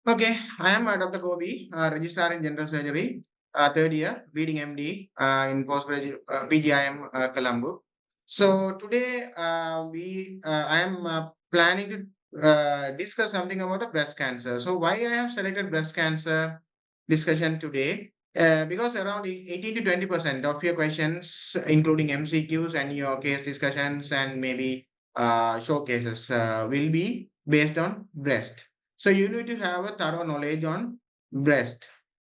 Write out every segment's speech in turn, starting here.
Okay, I am Dr. Gobi, Registrar in General Surgery, third year, reading MD in PGIM Colombo. So today I am planning to discuss something about the breast cancer. So why I have selected breast cancer discussion today? Because around 18 to 20% of your questions, including MCQs and your case discussions and maybe showcases, will be based on breast. So you need to have a thorough knowledge on breast,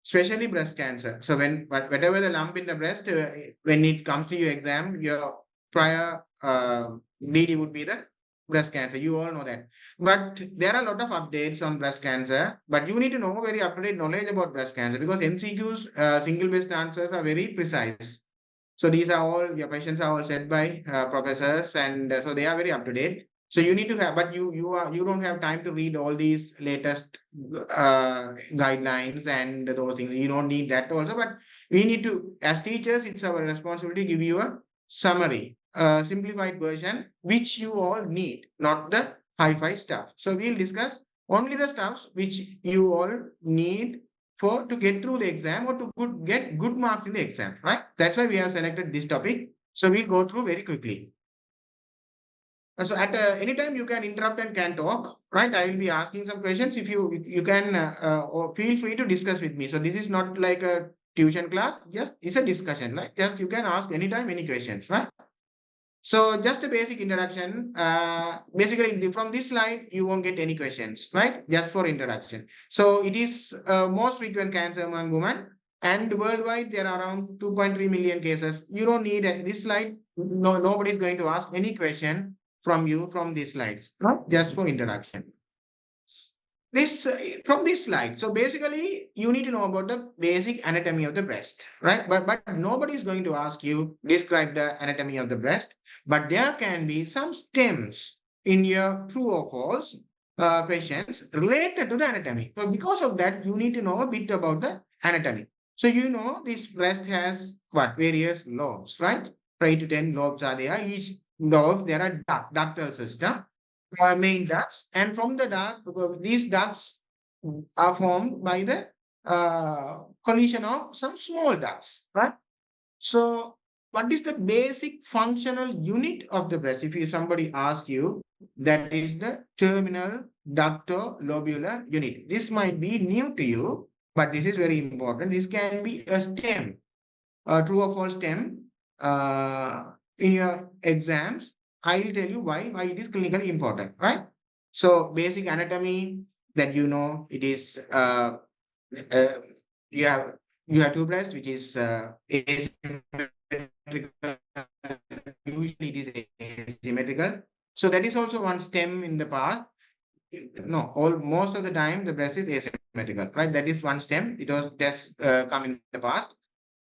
especially breast cancer. So whatever the lump in the breast, when it comes to your exam, your prior DD would be the breast cancer. You all know that. But there are a lot of updates on breast cancer. But you need to know very up to date knowledge about breast cancer because MCQs, single based answers are very precise. So these are all your questions are all set by professors, and so they are very up to date. So you need to have, but you don't have time to read all these latest guidelines and those things. You don't need that also, but we need to, as teachers, it's our responsibility to give you a summary, a simplified version, which you all need, not the hi-fi stuff. So we'll discuss only the stuffs which you all need for to get through the exam or to get good marks in the exam, right? That's why we have selected this topic. So we'll go through very quickly. So at any time you can interrupt and can talk, right? I will be asking some questions. If you can or feel free to discuss with me. So this is not like a tuition class. Just it's a discussion, right? Just you can ask anytime any questions, right? So just a basic introduction. Basically, from this slide, you won't get any questions, right? Just for introduction. So it is most frequent cancer among women, and worldwide there are around 2.3 million cases. You don't need this slide. No, nobody is going to ask any question from you from these slides, right? Just for introduction. This from this slide. So basically, you need to know about the basic anatomy of the breast, right? But nobody is going to ask you describe the anatomy of the breast. But there can be some stems in your true or false questions related to the anatomy. So because of that, you need to know a bit about the anatomy. So you know this breast has what various lobes, right? 5 to 10 lobes are there. Each lobe there are ductal system main ducts, and from the duct, these ducts are formed by the collision of some small ducts, right? So, what is the basic functional unit of the breast? If you somebody asks you, that is the terminal ductolobular unit. This might be new to you, but this is very important. This can be a stem, a true or false stem in your exams. I will tell you why it is clinically important, right? So basic anatomy that you know it is uh, you have you have two breasts which is asymmetrical. Usually it is asymmetrical. So that is also one stem in the past. No, all most of the time the breast is asymmetrical, right? That is one stem. It was just come in the past.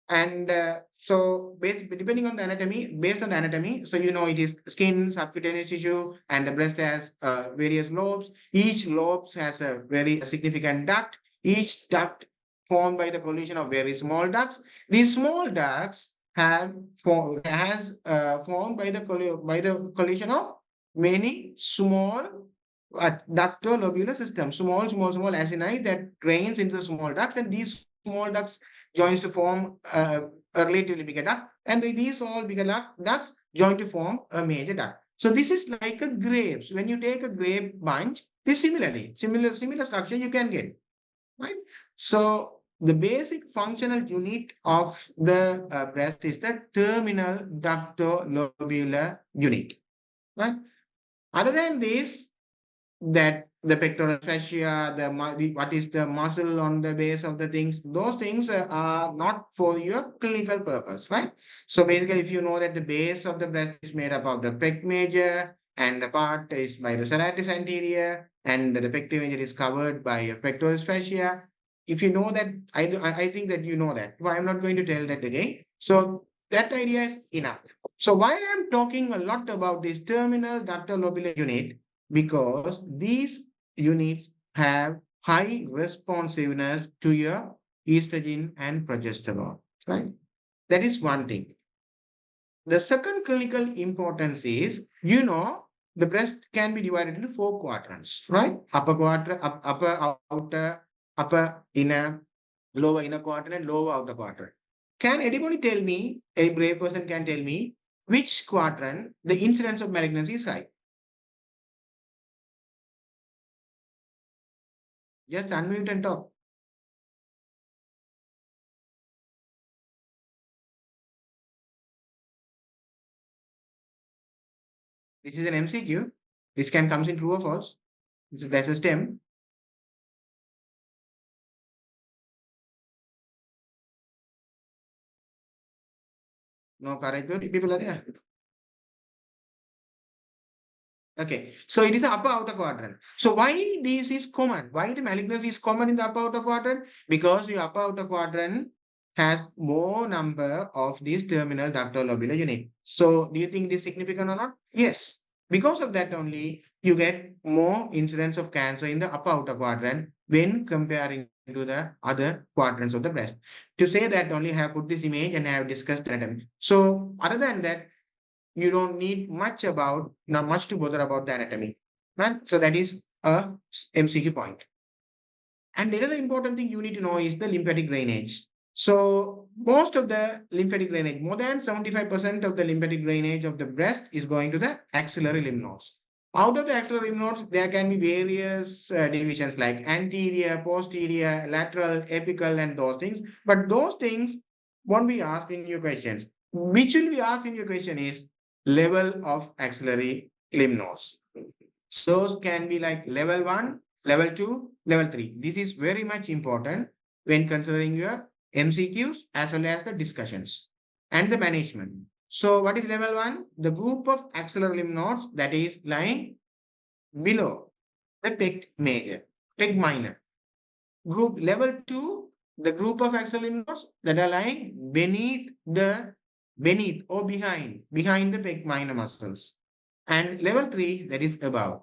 And depending on the anatomy, based on the anatomy, so you know it is skin, subcutaneous tissue, and the breast has various lobes. Each lobes has a very significant duct. Each duct formed by the collision of very small ducts. These small ducts formed by the collision of many small ductolobular systems, small acini that drains into the small ducts, and these small ducts joins to form a relatively bigger duct, and these all bigger ducts join to form a major duct. So this is like a grapes. When you take a grape bunch, this similar structure you can get, right? So the basic functional unit of the breast is the terminal ductolobular unit, right? Other than this, that the pectoral fascia, what is the muscle on the base of the things, those things are not for your clinical purpose, right? So basically, if you know that the base of the breast is made up of the pec major and the part is by the serratus anterior and the pectoral major is covered by a pectoral fascia. If you know that, I think that you know that. Well, I'm not going to tell that again. So that idea is enough. So why I'm talking a lot about this terminal ductal lobular unit, because these units have high responsiveness to your estrogen and progesterone, right? That is one thing. The second clinical importance is, you know, the breast can be divided into four quadrants, right? Upper quadrant, upper, outer, upper, inner, lower inner quadrant, and lower outer quadrant. Can anybody tell me, a brave person can tell me, which quadrant the incidence of malignancy is high? Just unmute and talk. This is an MCQ. This can comes in true or false. That's a STEM. No correct people are there. Okay, so it is the upper outer quadrant. So why this is common? Why the malignancy is common in the upper outer quadrant? Because the upper outer quadrant has more number of these terminal ductal-lobular unit. So do you think this is significant or not? Yes. Because of that only, you get more incidence of cancer in the upper outer quadrant when comparing to the other quadrants of the breast. To say that only, I have put this image and I have discussed anatomy. So other than that, you don't need much about, not much to bother about the anatomy. Right? So that is a MCQ point. And another important thing you need to know is the lymphatic drainage. So most of the lymphatic drainage, more than 75% of the lymphatic drainage of the breast is going to the axillary lymph nodes. Out of the axillary lymph nodes, there can be various divisions like anterior, posterior, lateral, apical, and those things. But those things won't be asked in your questions. Which will be asked in your question is level of axillary lymph nodes. Those can be like level 1, level 2, level 3. This is very much important when considering your MCQs as well as the discussions and the management. So what is level 1? The group of axillary lymph nodes that is lying below the pec major, pec minor. Group level 2, the group of axillary lymph nodes that are lying beneath or behind the pec minor muscles. And level 3, that is above.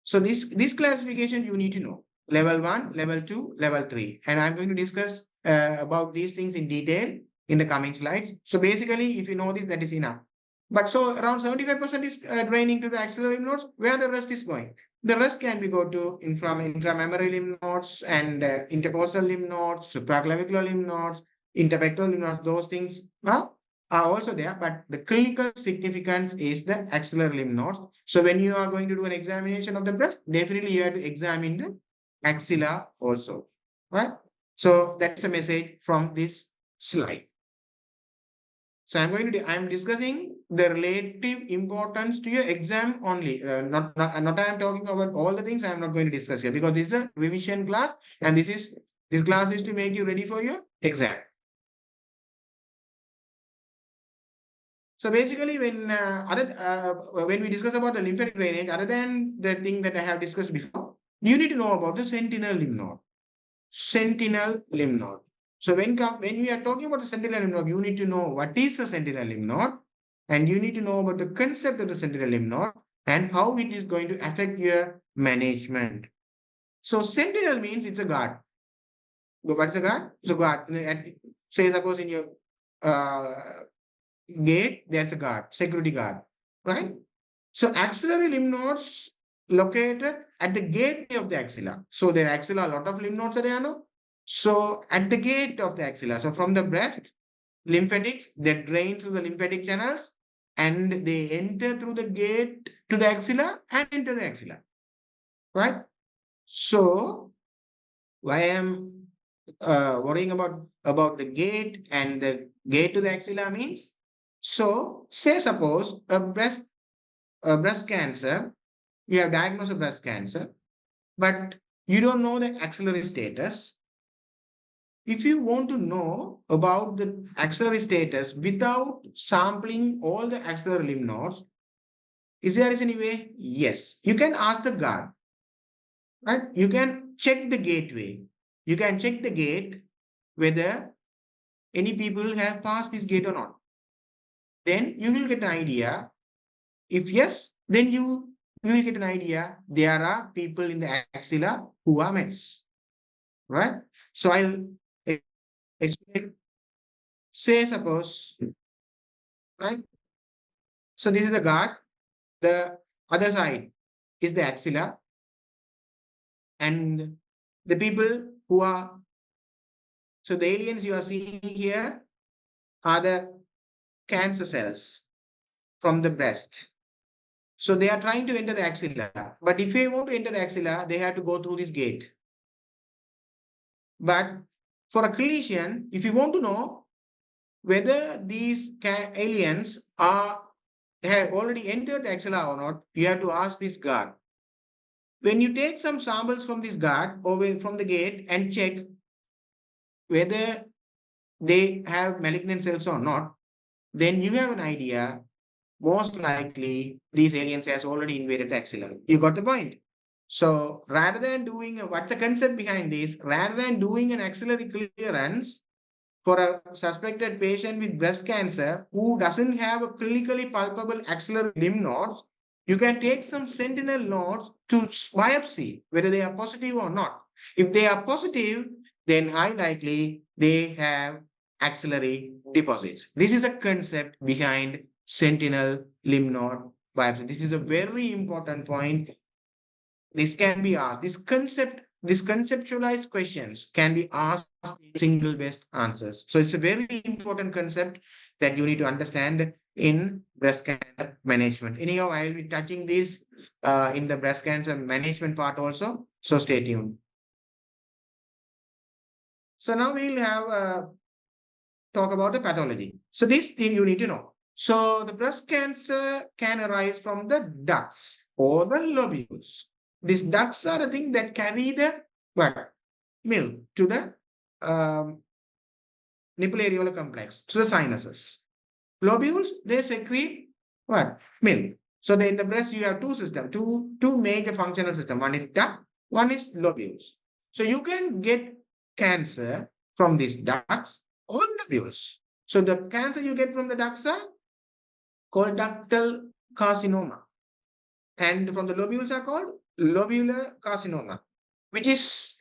So this classification you need to know. Level 1, level 2, level 3. And I'm going to discuss about these things in detail in the coming slides. So basically, if you know this, that is enough. But so around 75% is draining to the axillary lymph nodes, where the rest is going. The rest can be go to intramammary lymph nodes and intercostal lymph nodes, supraclavicular lymph nodes, interpectoral lymph nodes, those things are also there, but the clinical significance is the axillary lymph nodes. So when you are going to do an examination of the breast, definitely you have to examine the axilla also, right? So that's a message from this slide. So I'm discussing the relative importance to your exam only. Not I'm talking about all the things I'm not going to discuss here because this is a revision class and this class is to make you ready for your exam. So basically, when we discuss about the lymphatic drainage, other than the thing that I have discussed before, you need to know about the sentinel lymph node. Sentinel lymph node. So when we are talking about the sentinel lymph node, you need to know what is the sentinel lymph node, and you need to know about the concept of the sentinel lymph node and how it is going to affect your management. So sentinel means it's a guard. So what's a guard? So guard. Say suppose in your uh, gate, there's a guard, security guard, right? So axillary lymph nodes located at the gateway of the axilla. So there axilla, a lot of lymph nodes are there, no? So at the gate of the axilla, so from the breast, lymphatics, they drain through the lymphatic channels and they enter through the gate to the axilla and enter the axilla, right? So why I am worrying about the gate and the gate to the axilla means, so say suppose a breast cancer, you have diagnosed a breast cancer, but you don't know the axillary status. If you want to know about the axillary status without sampling all the axillary lymph nodes, is there any way? Yes. You can ask the guard, right? You can check the gateway. You can check the gate whether any people have passed this gate or not. Then you will get an idea. If yes, then you will get an idea there are people in the axilla who are mets, right? So I'll explain. Say suppose, right? So this is the guard. The other side is the axilla, and the people who are, so the aliens you are seeing here are the cancer cells from the breast. So they are trying to enter the axilla. But if they want to enter the axilla, they have to go through this gate. But for a clinician, if you want to know whether these aliens are have already entered the axilla or not, you have to ask this guard. When you take some samples from this guard or from the gate and check whether they have malignant cells or not, then you have an idea. Most likely, these aliens has already invaded the axilla. You got the point? So rather than doing what's the concept behind this, rather than doing an axillary clearance for a suspected patient with breast cancer who doesn't have a clinically palpable axillary lymph nodes, you can take some sentinel nodes to biopsy whether they are positive or not. If they are positive, then high likely they have axillary deposits. This is a concept behind sentinel lymph node biopsy. This is a very important point. This can be asked. This conceptualized questions can be asked in single best answers. So it's a very important concept that you need to understand in breast cancer management. Anyhow, I will be touching this in the breast cancer management part also. So stay tuned. So now we'll have talk about the pathology. So this thing you need to know. So the breast cancer can arise from the ducts or the lobules. These ducts are the thing that carry the what? Milk to the um, nipple areolar complex, to the sinuses. Lobules, they secrete what? Milk. So in the breast, you have two systems, two major functional systems. One is duct, one is lobules. So you can get cancer from these ducts or lobules. So the cancer you get from the ducts are called ductal carcinoma. And from the lobules are called lobular carcinoma, which is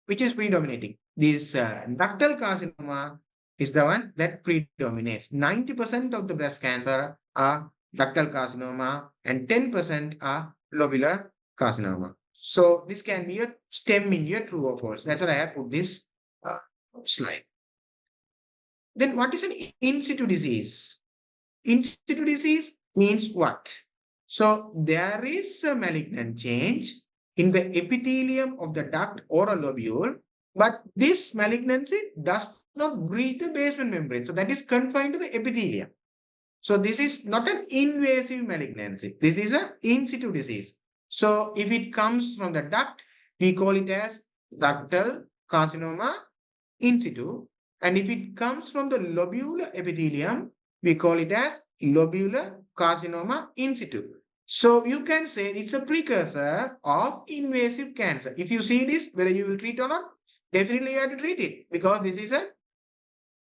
which is predominating. This ductal carcinoma is the one that predominates. 90% of the breast cancer are ductal carcinoma and 10% are lobular carcinoma. So this can be a stem in your true or false. That's why I have put this uh, slide. Then what is an in situ disease? In situ disease means what? So there is a malignant change in the epithelium of the duct or a lobule, but this malignancy does not breach the basement membrane. So that is confined to the epithelium. So this is not an invasive malignancy. This is an in situ disease. So if it comes from the duct, we call it as ductal carcinoma in situ. And if it comes from the lobular epithelium, we call it as lobular carcinoma in situ. So you can say it's a precursor of invasive cancer. If you see this, whether you will treat or not, definitely you have to treat it because this is a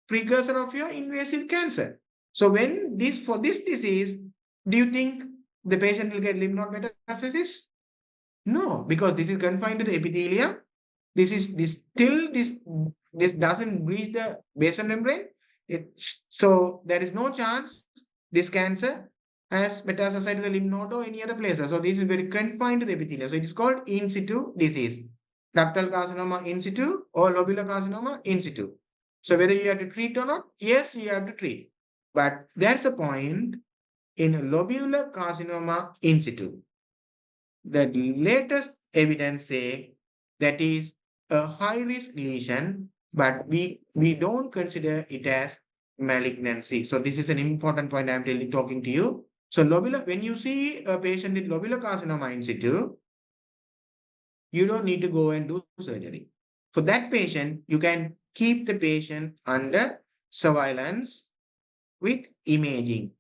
precursor of your invasive cancer. So when this for this disease, do you think the patient will get lymph node metastasis? No, because this is confined to the epithelium. This doesn't reach the basal membrane. So there is no chance this cancer has metastasized to the lymph node or any other places. So this is very confined to the epithelium. So it is called in situ disease. Ductal carcinoma in situ or lobular carcinoma in situ. So whether you have to treat or not, yes, you have to treat. But there's a point in lobular carcinoma in situ. The latest evidence say that is a high risk lesion, but we don't consider it as malignancy. So this is an important point I'm talking to you. So lobular, when you see a patient with lobular carcinoma in situ, you don't need to go and do surgery. For that patient, you can keep the patient under surveillance with imaging,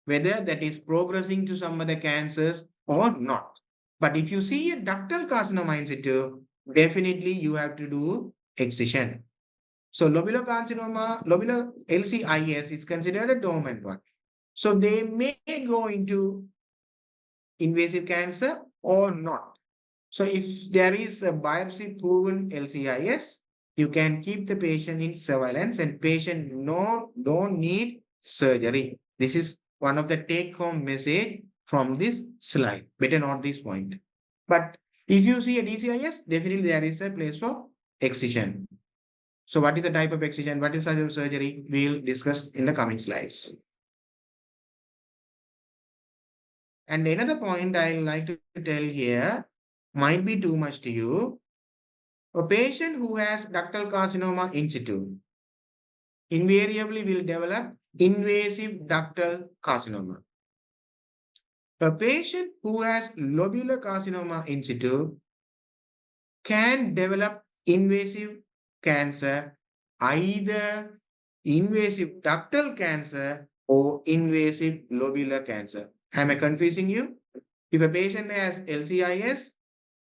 whether that is progressing to some other cancers or not. But if you see a ductal carcinoma in situ, definitely you have to do excision. So lobular carcinoma, lobular LCIS is considered a dormant one. So they may go into invasive cancer or not. So if there is a biopsy proven LCIS, you can keep the patient in surveillance and patient don't need surgery. This is one of the take home message from this slide. Better note this point. But if you see a DCIS, definitely there is a place for excision. So what is the type of excision? What is the type of surgery? We'll discuss in the coming slides. And another point I like to tell here might be too much to you. A patient who has ductal carcinoma in situ invariably will develop invasive ductal carcinoma. A patient who has lobular carcinoma in situ can develop invasive cancer, either invasive ductal cancer or invasive lobular cancer. Am I confusing you? If a patient has LCIS,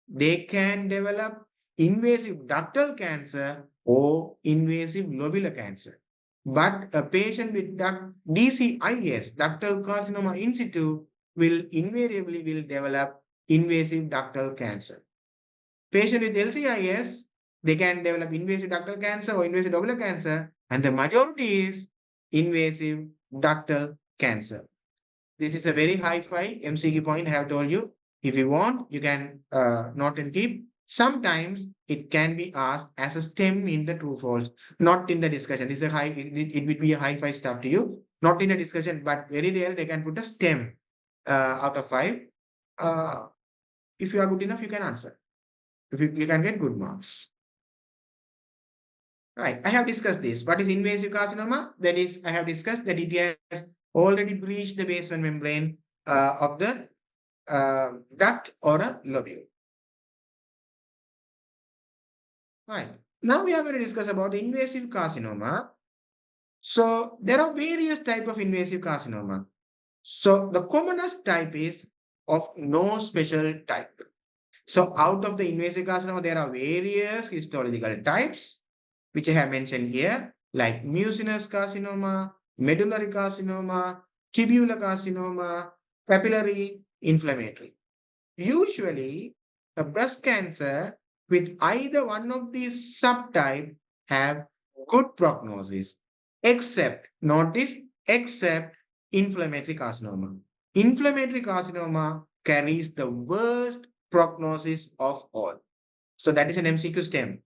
they can develop invasive ductal cancer or invasive lobular cancer. But a patient with DCIS, ductal carcinoma in situ, will invariably will develop invasive ductal cancer. Patient with LCIS, they can develop invasive ductal cancer or invasive lobular cancer, and the majority is invasive ductal cancer. This is a very high-fi MCQ point I have told you. If you want, you can note and keep. Sometimes it can be asked as a stem in the true false, not in the discussion. This is a high, it will be a high-fi stuff to you, not in a discussion, but very rare they can put a stem out of 5. Uh, if you are good enough, you can answer. If you can get good marks. Right. I have discussed this. What is invasive carcinoma? That is, I have discussed that it has already breached the basement membrane of the duct or a lobule. Right. Now we are going to discuss about invasive carcinoma. So there are various type of invasive carcinoma. So the commonest type is of no special type. So out of the invasive carcinoma, there are various histological types, which I have mentioned here, like mucinous carcinoma, medullary carcinoma, tubular carcinoma, papillary, inflammatory. Usually, a breast cancer with either one of these subtype have good prognosis, except, notice, except inflammatory carcinoma. Inflammatory carcinoma carries the worst prognosis of all. So that is an MCQ stem.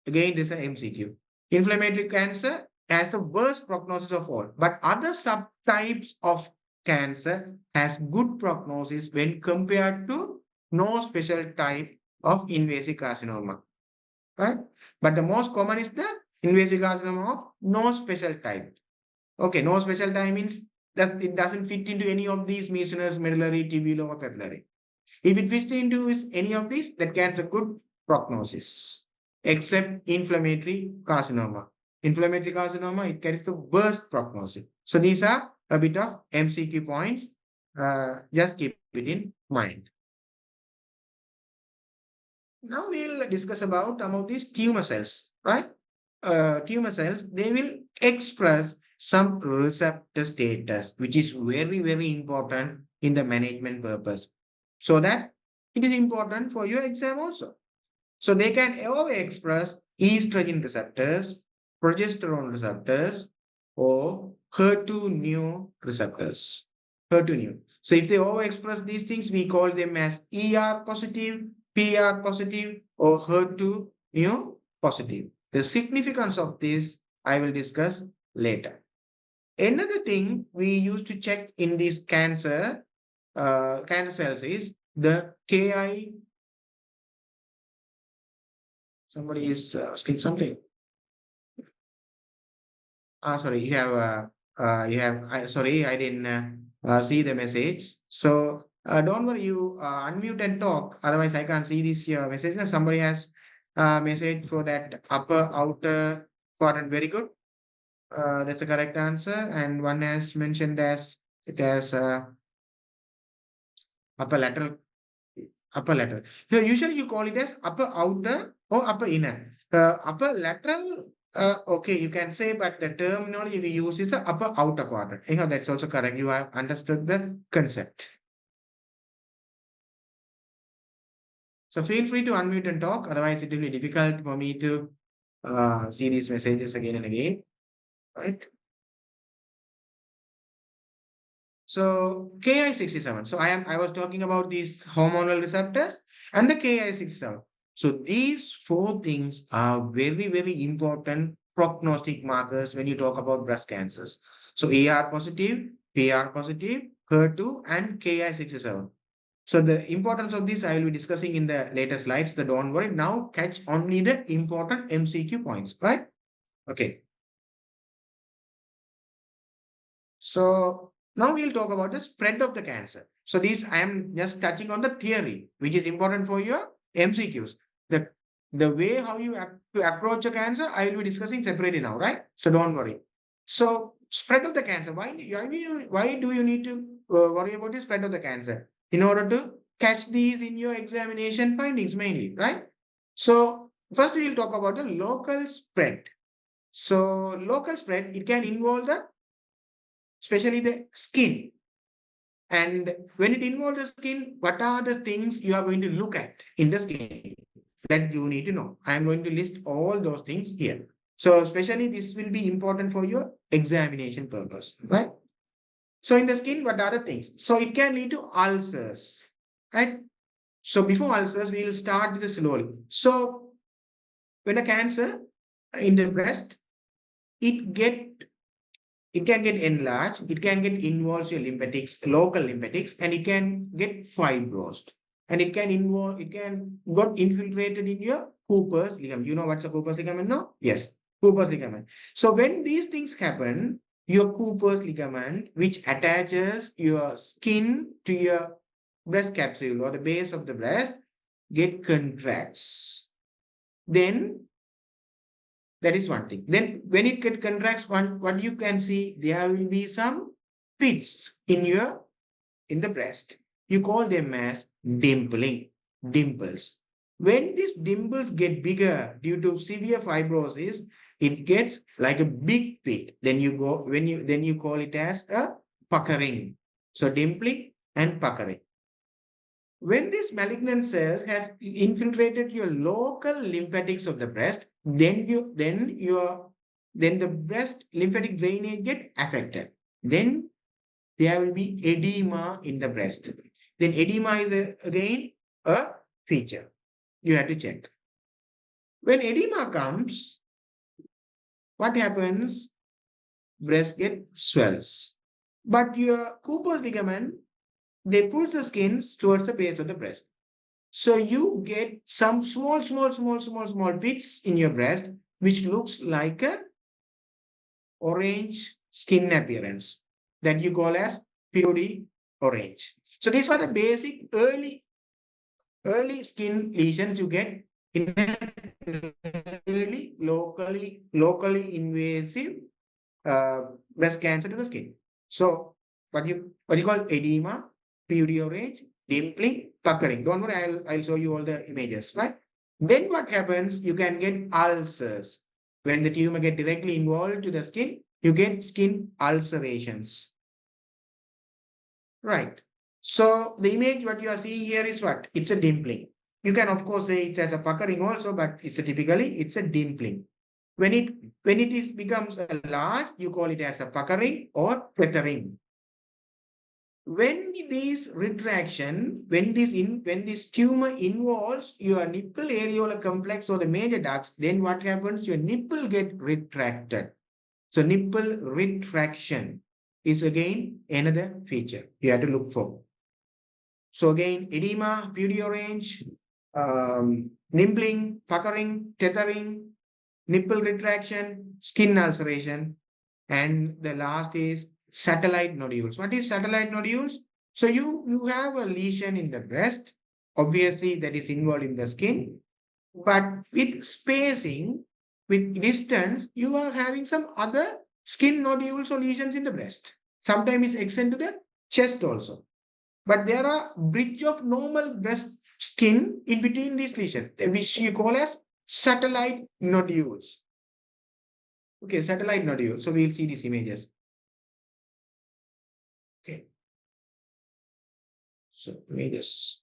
Again, this is an MCQ. Inflammatory cancer has the worst prognosis of all, but other subtypes of cancer has good prognosis when compared to no special type of invasive carcinoma, right? But the most common is the invasive carcinoma of no special type. Okay, no special type means that it doesn't fit into any of these mucinous, medullary, tubular, or papillary. If it fits into any of these, that gets a good prognosis, except inflammatory carcinoma. Inflammatory carcinoma, it carries the worst prognosis. So these are a bit of MCQ points. Just keep it in mind. Now we'll discuss about some of these tumor cells, right? Tumor cells, they will express some receptor status, which is very, very important in the management purpose. So that it is important for your exam also. So they can overexpress estrogen receptors, progesterone receptors, or HER2 receptors. HER2. So if they overexpress these things, we call them as ER positive, PR positive, or HER2 positive. The significance of this I will discuss later. Another thing we used to check in these cancer cells is the Ki. Somebody is asking something. Sorry, sorry, I didn't see the message. So don't worry, you unmute and talk. Otherwise, I can't see this message. Somebody has message for that upper outer quadrant. Very good. That's a correct answer. And one has mentioned as it has upper lateral. Upper lateral. So usually you call it as upper outer or upper inner. Upper lateral, okay, you can say, but the terminology we use is the upper outer quadrant. Anyhow, that's also correct. You have understood the concept. So feel free to unmute and talk. Otherwise, it will be difficult for me to see these messages again and again. Right? So Ki67. So I was talking about these hormonal receptors and the Ki67. So these four things are very, very important prognostic markers when you talk about breast cancers. So AR positive, PR positive, HER2, and Ki67. So the importance of this I will be discussing in the later slides. So don't worry. Now catch only the important MCQ points, right? Okay. So now we'll talk about the spread of the cancer. So these I am just touching on the theory, which is important for your MCQs. The the way how you have to approach a cancer, I will be discussing separately now, right? So don't worry. So spread of the cancer. Why do you need to worry about the spread of the cancer? In order to catch these in your examination findings mainly, right? So first we will talk about the local spread. So local spread, it can involve the especially the skin. And when it involves the skin, what are the things you are going to look at in the skin that you need to know? I am going to list all those things here. So especially this will be important for your examination purpose, right? So in the skin, what are the things? So it can lead to ulcers, right? So before ulcers, we will start this slowly. So when a cancer in the breast, it get it can get enlarged, it can get involved your lymphatics, local lymphatics, and it can get fibrosed. And it can got infiltrated in your Cooper's ligament. You know what's a Cooper's ligament now? Yes, Cooper's ligament. So when these things happen, your Cooper's ligament, which attaches your skin to your breast capsule or the base of the breast, get contracts. Then that is one thing. Then when it get contracts, what you can see, there will be some pits in the breast. You call them as dimpling, dimples. When these dimples get bigger due to severe fibrosis, it gets like a big pit. Then you call it as a puckering. So dimpling and puckering. When this malignant cell has infiltrated your local lymphatics of the breast, then the breast lymphatic drainage get affected. Then there will be edema in the breast. Then edema is again a feature. You have to check. When edema comes, what happens? Breast get swells. But your Cooper's ligament, they pull the skin towards the base of the breast. So you get some small pits in your breast, which looks like a orange skin appearance that you call as purity orange. So these are the basic early skin lesions you get in early locally invasive uh, breast cancer to the skin. So what you call edema, purity orange, dimpling, puckering. Don't worry, I'll show you all the images, right? Then what happens? You can get ulcers. When the tumor get directly involved to the skin, you get skin ulcerations. Right. So the image what you are seeing here is what? It's a dimpling. You can of course say it's as a puckering also, but it's a dimpling. When it is becomes a large, you call it as a puckering or tethering. When this tumor involves your nipple areolar complex or the major ducts, then what happens? Your nipple get retracted. So nipple retraction is again another feature you have to look for. So again, edema, purity orange, nimbling, puckering, tethering, nipple retraction, skin ulceration, and the last is satellite nodules. What is satellite nodules? So you have a lesion in the breast, obviously that is involved in the skin, but with spacing, with distance, you are having some other skin nodules or lesions in the breast. Sometimes it's extend to the chest also. But there are bridge of normal breast skin in between these lesions, which you call as satellite nodules. Okay, satellite nodules. So we'll see these images. Okay, so images.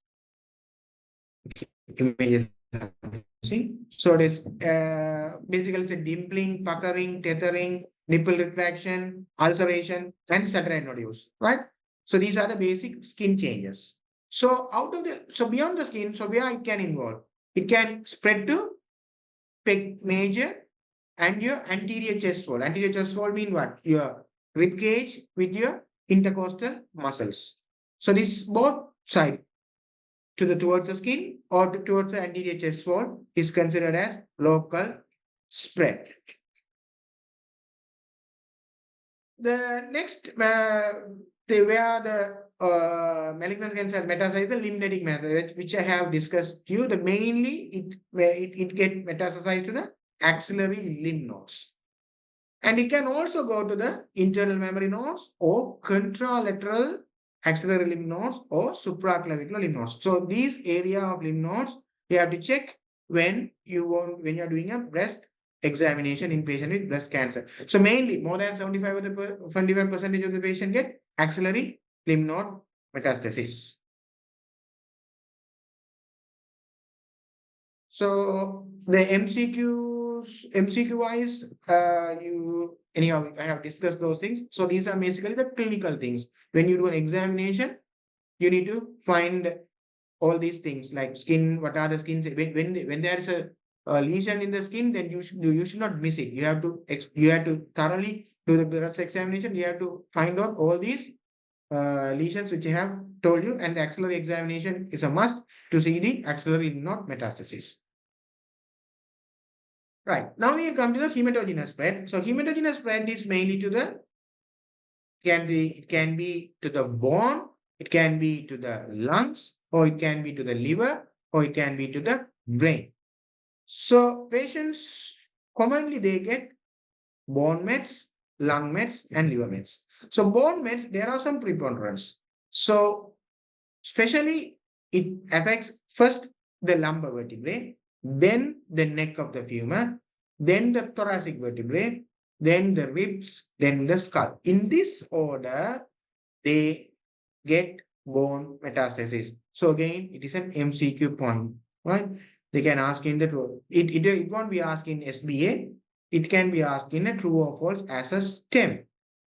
Okay, images. See, so it is basically it's a dimpling, puckering, tethering, nipple retraction, ulceration, and satellite nodules, right? So these are the basic skin changes. So beyond the skin, so where it can involve, it can spread to pec major and your anterior chest wall. Anterior chest wall mean what? Your rib cage with your intercostal muscles. So this both side towards the skin or towards the anterior chest wall is considered as local spread. The next, where the malignant cancer metastasize the lymphatic method, which I have discussed to you. The mainly it get metastasized to the axillary lymph nodes, and it can also go to the internal memory nodes or contralateral axillary lymph nodes or supraclavicular lymph nodes. So these area of lymph nodes you have to check when you are doing a breast examination in patient with breast cancer. So mainly more than 75% of the patient get axillary lymph node metastasis. So the MCQ wise, anyhow, I have discussed those things. So these are basically the clinical things. When you do an examination, you need to find all these things like skin. What are the skins? When there is a lesion in the skin, then you should not miss it. You have to thoroughly do the breast examination. You have to find out all these lesions which I have told you, and the axillary examination is a must to see the axillary node metastasis. Right. Now we come to the hematogenous spread. So hematogenous spread is mainly to the it can be to the bone, it can be to the lungs, or it can be to the liver, or it can be to the brain. So patients commonly they get bone mets, lung mets, and liver mets. So bone mets, there are some preponderance. So especially it affects first the lumbar vertebrae, then the neck of the femur, then the thoracic vertebrae, then the ribs, then the skull. In this order, they get bone metastasis. So again, it is an MCQ point, right? They can ask in the true. It won't be asked in SBA. It can be asked in a true or false as a STEM.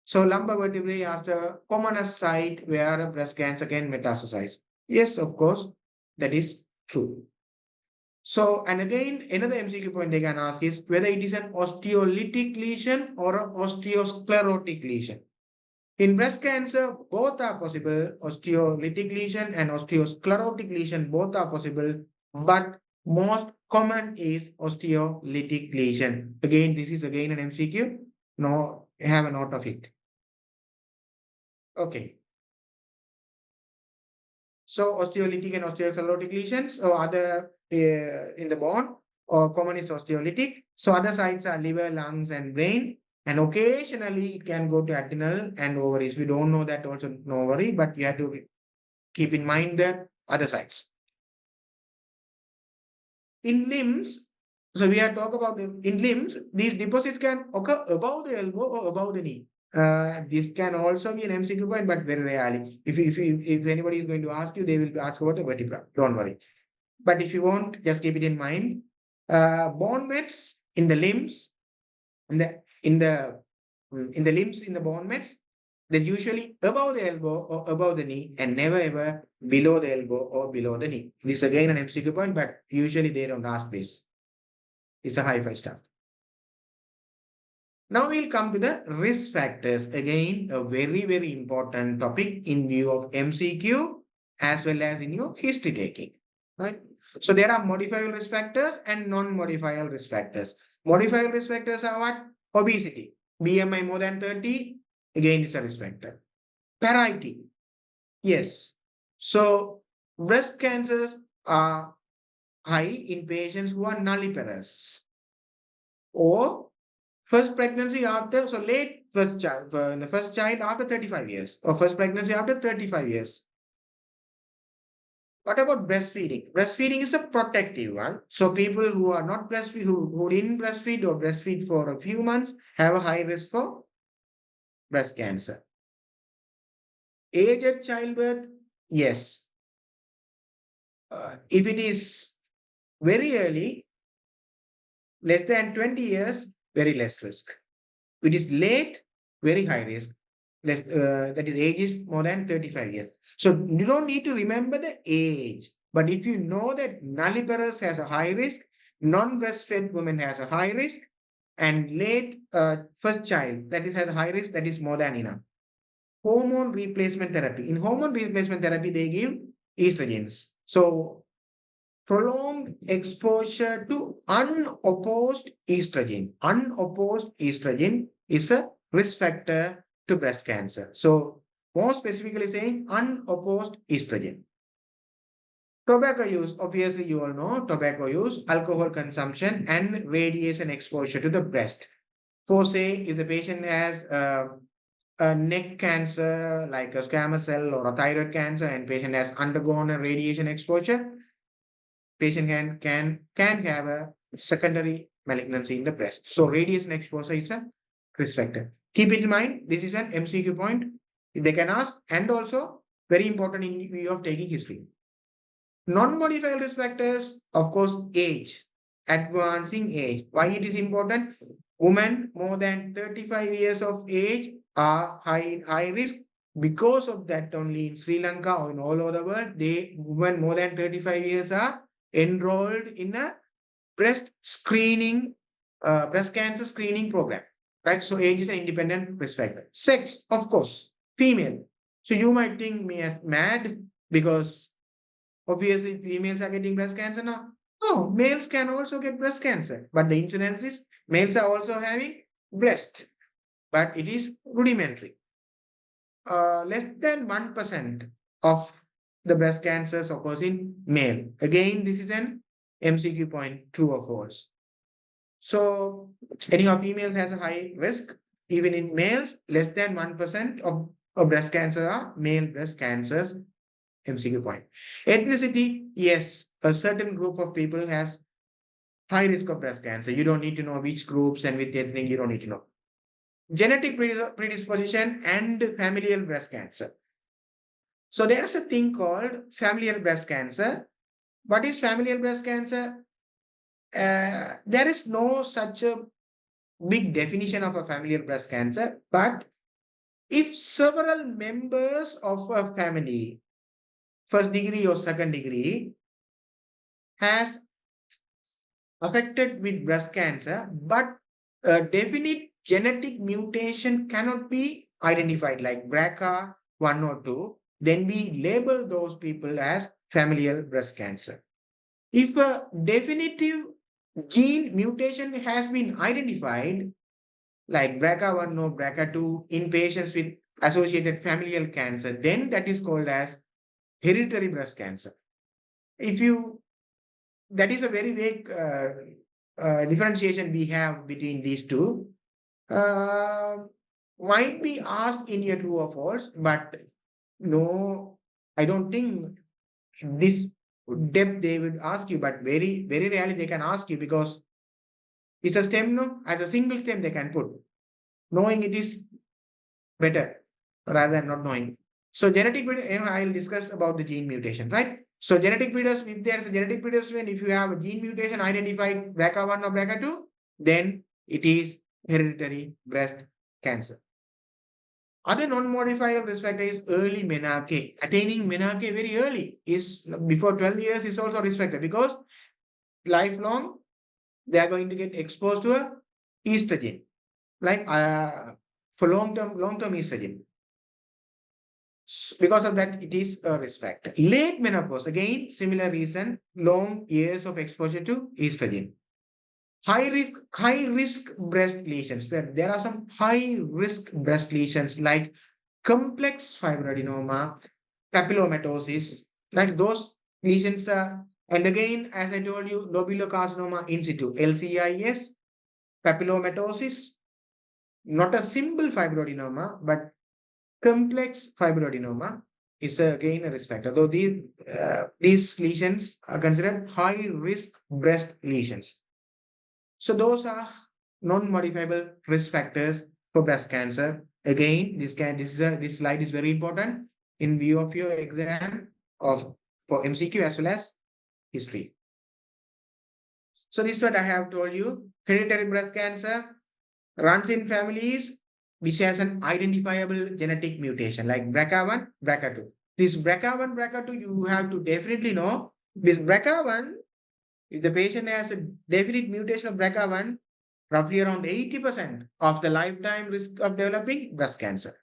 So lumbar vertebrae are the commonest site where a breast cancer can metastasize. Yes, of course, that is true. So, and again, another MCQ point they can ask is whether it is an osteolytic lesion or an osteosclerotic lesion. In breast cancer, both are possible. Osteolytic lesion and osteosclerotic lesion, both are possible. But most common is osteolytic lesion. Again, this is again an MCQ. No, have a note of it. Okay. So osteolytic and osteosclerotic lesions or other in the bone or common is osteolytic. So other sites are liver, lungs, and brain. And occasionally it can go to adrenal and ovaries. We don't know that also, no worry, but you have to keep in mind the other sites. In limbs, so we are talking about in limbs, these deposits can occur above the elbow or above the knee. This can also be an MCQ point, but very rarely. If anybody is going to ask you, they will ask about the vertebra. Don't worry. But if you want, just keep it in mind. Bone mets in the limbs, in the in the in the limbs in the bone mets, they're usually above the elbow or above the knee, and never ever below the elbow or below the knee. This is again an MCQ point, but usually they don't ask this. It's a high-fi stuff. Now we'll come to the risk factors. Again, a very, very important topic in view of MCQ as well as in your history taking. Right? So there are modifiable risk factors and non-modifiable risk factors. Modifiable risk factors are what? Obesity. BMI more than 30, again, it's a risk factor. Parity. Yes. So breast cancers are high in patients who are nulliparous or first pregnancy after, so late first child, in the first child after 35 years, or first pregnancy after 35 years. What about breastfeeding? Breastfeeding is a protective one. So people who are not breastfeed, who didn't breastfeed or breastfeed for a few months have a high risk for breast cancer. Age at childbirth, yes. If it is very early, less than 20 years, very less risk. If it is late, very high risk. that is age is more than 35 years. So you don't need to remember the age. But if you know that nulliparous has a high risk, non-breastfed woman has a high risk, and late first child that is has a high risk, that is more than enough. Hormone replacement therapy. In hormone replacement therapy, they give estrogens. So prolonged exposure to unopposed estrogen. Unopposed estrogen is a risk factor to breast cancer. So, more specifically saying unopposed estrogen. Tobacco use, obviously, you all know tobacco use, alcohol consumption, and radiation exposure to the breast. For say, if the patient has a neck cancer like a squamous cell or a thyroid cancer and patient has undergone a radiation exposure, patient can have a secondary malignancy in the breast. So radiation exposure is a risk factor. Keep it in mind. This is an MCQ point. They can ask, and also very important in view of taking history. Non-modifiable risk factors, of course, age, advancing age. Why it is important? Women more than 35 years of age are high risk. Because of that, only in Sri Lanka or in all over the world, they women more than 35 years are enrolled in a breast screening, breast cancer screening program. Right. So age is an independent risk factor. Sex, of course, female. So you might think me as mad because obviously, females are getting breast cancer now. No, males can also get breast cancer, but the incidence is males are also having breast, but it is rudimentary. Less than 1% of the breast cancers occurs in male. Again, this is an MCQ point, true or false. So, anyhow, females has a high risk. Even in males, less than 1% of breast cancer are male breast cancers. MCQ point. Ethnicity, yes, a certain group of people has high risk of breast cancer. You don't need to know which groups and which ethnic, you don't need to know. Genetic predisposition and familial breast cancer. So there's a thing called familial breast cancer. What is familial breast cancer? There is no such a big definition of a familial breast cancer, but if several members of a family, first degree or second degree, has affected with breast cancer, but a definite genetic mutation cannot be identified, like BRCA1 or 2, then we label those people as familial breast cancer. If a definitive gene mutation has been identified, like BRCA1 or BRCA2 in patients with associated familial cancer, then that is called as hereditary breast cancer. If you that is a very vague differentiation we have between these two. Uh, might be asked in a true or false, but no, I don't think this depth they would ask you, but very rarely they can ask you because it's a stem, no, as a single stem they can put. Knowing it is better rather than not knowing. So I'll discuss about the gene mutation, right? So genetic predisposition, if there's a genetic predisposition, if you have a gene mutation identified BRCA1 or BRCA2, then it is hereditary breast cancer. Other non-modifiable risk factor is early menarche. Attaining menarche very early is before 12 years is also a risk factor because lifelong they are going to get exposed to a estrogen, like for long-term estrogen. Because of that, it is a risk factor. Late menopause, again, similar reason, long years of exposure to estrogen. High risk breast lesions. There are some high risk breast lesions like complex fibroadenoma, papillomatosis, like those lesions are, and again, as I told you, lobulocarcinoma in situ, LCIS, papillomatosis, not a simple fibroadenoma, but complex fibroadenoma is again a risk factor. Though these lesions are considered high risk breast lesions. So those are non-modifiable risk factors for breast cancer. Again, this slide is very important in view of your exam of for MCQ as well as history. So this is what I have told you. Hereditary breast cancer runs in families. which has an identifiable genetic mutation like BRCA1, BRCA2. This BRCA1, BRCA2, you have to definitely know. This BRCA1, if the patient has a definite mutation of BRCA1, roughly around 80% of the lifetime risk of developing breast cancer.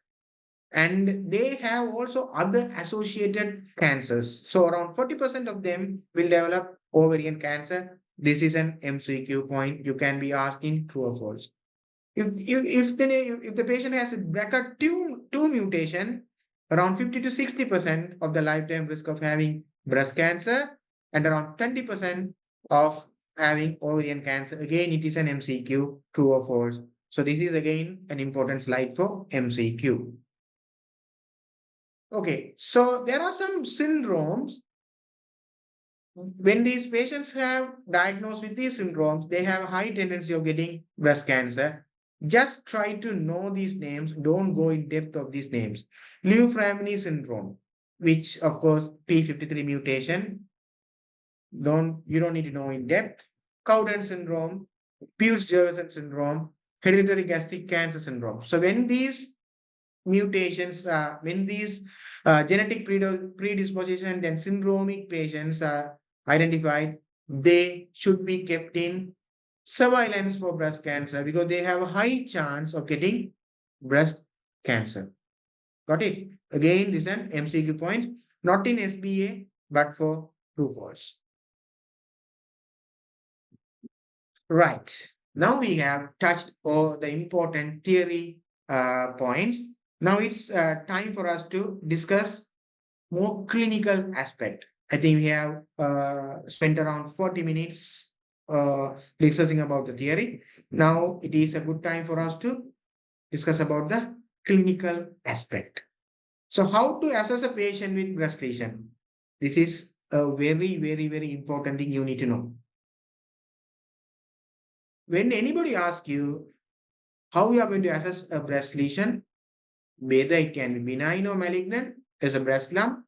And they have also other associated cancers. So around 40% of them will develop ovarian cancer. This is an MCQ point. You can be asking true or false. If the patient has a BRCA2 mutation, around 50 to 60% of the lifetime risk of having breast cancer and around 20% of having ovarian cancer. Again, it is an MCQ, true or false. So this is again an important slide for MCQ. Okay, so there are some syndromes. When these patients have diagnosed with these syndromes, they have a high tendency of getting breast cancer. Just try to know these names. Don't go in depth of these names. Leo-Framini syndrome, which of course P53 mutation. You don't need to know in depth. Cowden syndrome, Peutz-Jeghers syndrome, hereditary gastric cancer syndrome. So when these mutations, when these genetic predisposition and syndromic patients are identified, they should be kept in surveillance for breast cancer because they have a high chance of getting breast cancer. Got it? Again, this is an MCQ points, not in SBA, but for true false. Right. Now we have touched all the important theory points. Now it's time for us to discuss more clinical aspect. I think we have spent around 40 minutes discussing about the theory. Now it is a good time for us to discuss about the clinical aspect. So how to assess a patient with breast lesion? This is a very, very, very important thing you need to know. When anybody asks you how you are going to assess a breast lesion, whether it can be benign or malignant as a breast lump,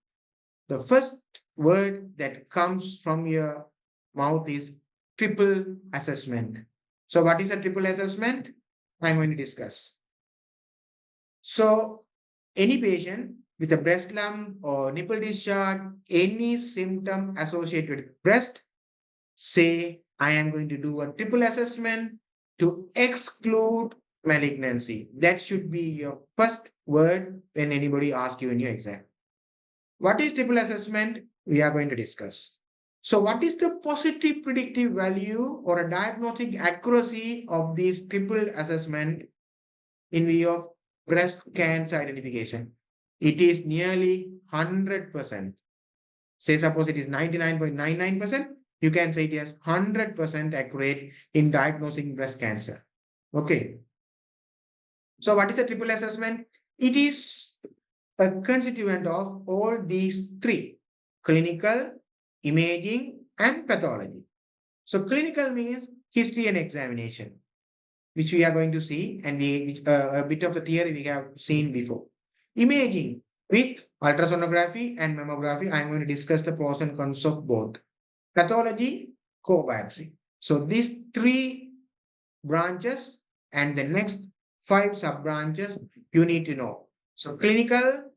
the first word that comes from your mouth is triple assessment. So, what is a triple assessment? I'm going to discuss. So, any patient with a breast lump or nipple discharge, any symptom associated with breast, say, I am going to do a triple assessment to exclude malignancy. That should be your first word when anybody asks you in your exam. What is triple assessment? We are going to discuss. So, what is the positive predictive value or a diagnostic accuracy of this triple assessment in view of breast cancer identification? It is nearly 100%. Say, suppose it is 99.99%, you can say it is 100% accurate in diagnosing breast cancer. Okay. So, what is a triple assessment? It is a constituent of all these three: clinical, imaging, and pathology. So, clinical means history and examination, which we are going to see, and a bit of the theory we have seen before. Imaging with ultrasonography and mammography, I am going to discuss the pros and cons of both. Pathology, core biopsy. So, these three branches and the next five sub branches you need to know. So, clinical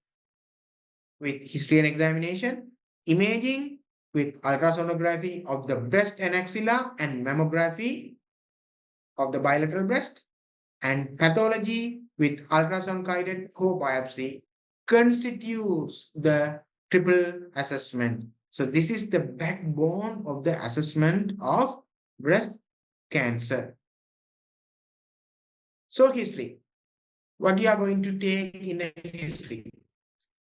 with history and examination, imaging with ultrasonography of the breast and axilla, and mammography of the bilateral breast, and pathology with ultrasound guided core biopsy constitutes the triple assessment. So, this is the backbone of the assessment of breast cancer. So, history. What you are going to take in a history?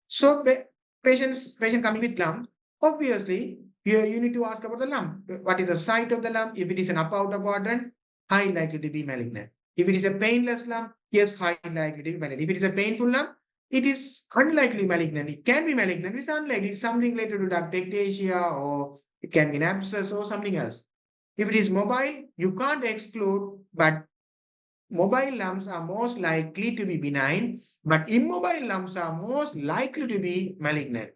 So patient coming with lump, obviously you need to ask about the lump. What is the site of the lump? If it is an upper outer quadrant, high likely to be malignant. If it is a painless lump, yes, high likely to be malignant. If it is a painful lump, it is unlikely malignant. It can be malignant, it's unlikely. It's something related to duct ectasia, or it can be an abscess or something else. If it is mobile, you can't exclude, but mobile lumps are most likely to be benign, but immobile lumps are most likely to be malignant.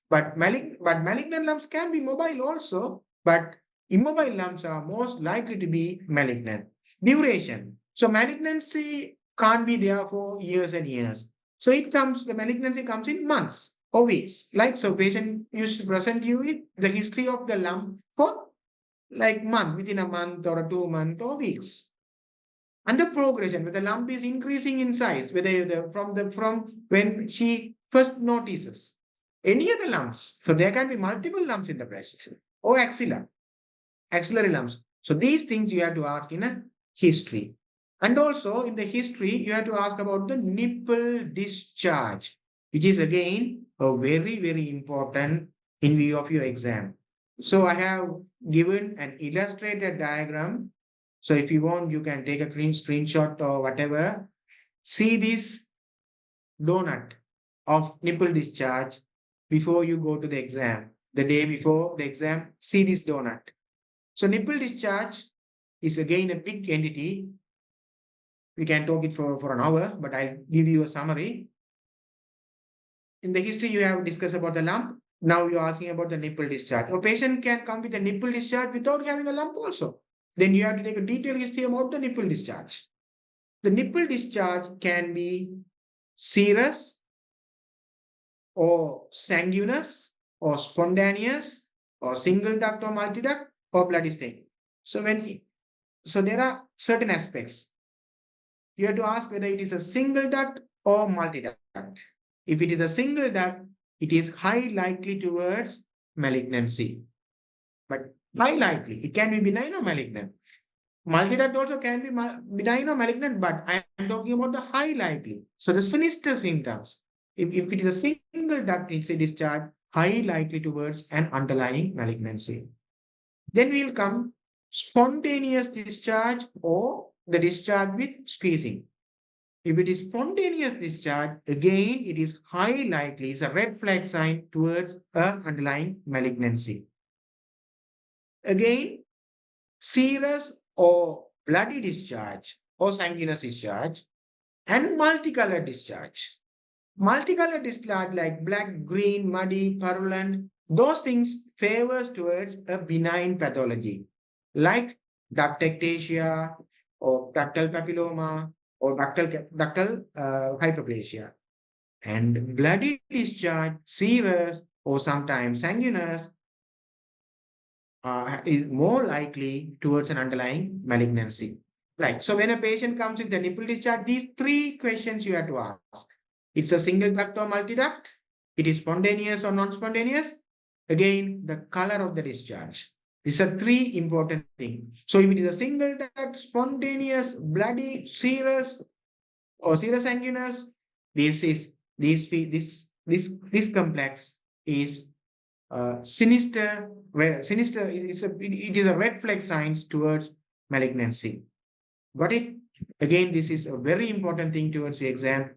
But malignant lumps can be mobile also, but immobile lumps are most likely to be malignant. Duration. So malignancy can't be there for years and years. So the malignancy comes in months or weeks. Like, so patient used to present you with the history of the lump for like within a month or a 2 month or weeks. And the progression, where the lump is increasing in size, whether from when she first notices any other lumps. So there can be multiple lumps in the breast or axillary lumps. So these things you have to ask in a history. And also in the history, you have to ask about the nipple discharge, which is again a very, very important in view of your exam. So I have given an illustrated diagram. So if you want, you can take a screenshot or whatever. See this donut of nipple discharge before you go to the exam. The day before the exam, see this donut. So nipple discharge is again a big entity. We can talk it for an hour, but I'll give you a summary. In the history, you have discussed about the lump. Now you're asking about the nipple discharge. A patient can come with a nipple discharge without having a lump also. Then you have to take a detailed history about the nipple discharge. The nipple discharge can be serous or sanguineous or spontaneous or single duct or multi-duct or bloody stain. So so there are certain aspects. You have to ask whether it is a single duct or multi-duct. If it is a single duct, it is high likely towards malignancy. But high likely, it can be benign or malignant. Multi-duct also can be benign or malignant, but I am talking about the high likely. So the sinister symptoms. If it is a single duct, it's a discharge, high likely towards an underlying malignancy. Then we'll come spontaneous discharge or the discharge with squeezing. If it is spontaneous discharge, again, it is high likely, it's a red flag sign towards an underlying malignancy. Again, serous or bloody discharge or sanguineous discharge and multicolored discharge. Multicolored discharge like black, green, muddy, purulent, those things favors towards a benign pathology like ductectasia or ductal papilloma or ductal hyperplasia. And bloody discharge, serous or sometimes sanguineous, is more likely towards an underlying malignancy. Right. So when a patient comes with the nipple discharge, these three questions you have to ask. It's a single duct or multi-duct. It is spontaneous or non-spontaneous. Again, the color of the discharge. These are three important things. So if it is a single duct, spontaneous, bloody, serous, or serous sanguineous, this is this complex is sinister, it is a red flag signs towards malignancy. Got it? Again, this is a very important thing towards the exam.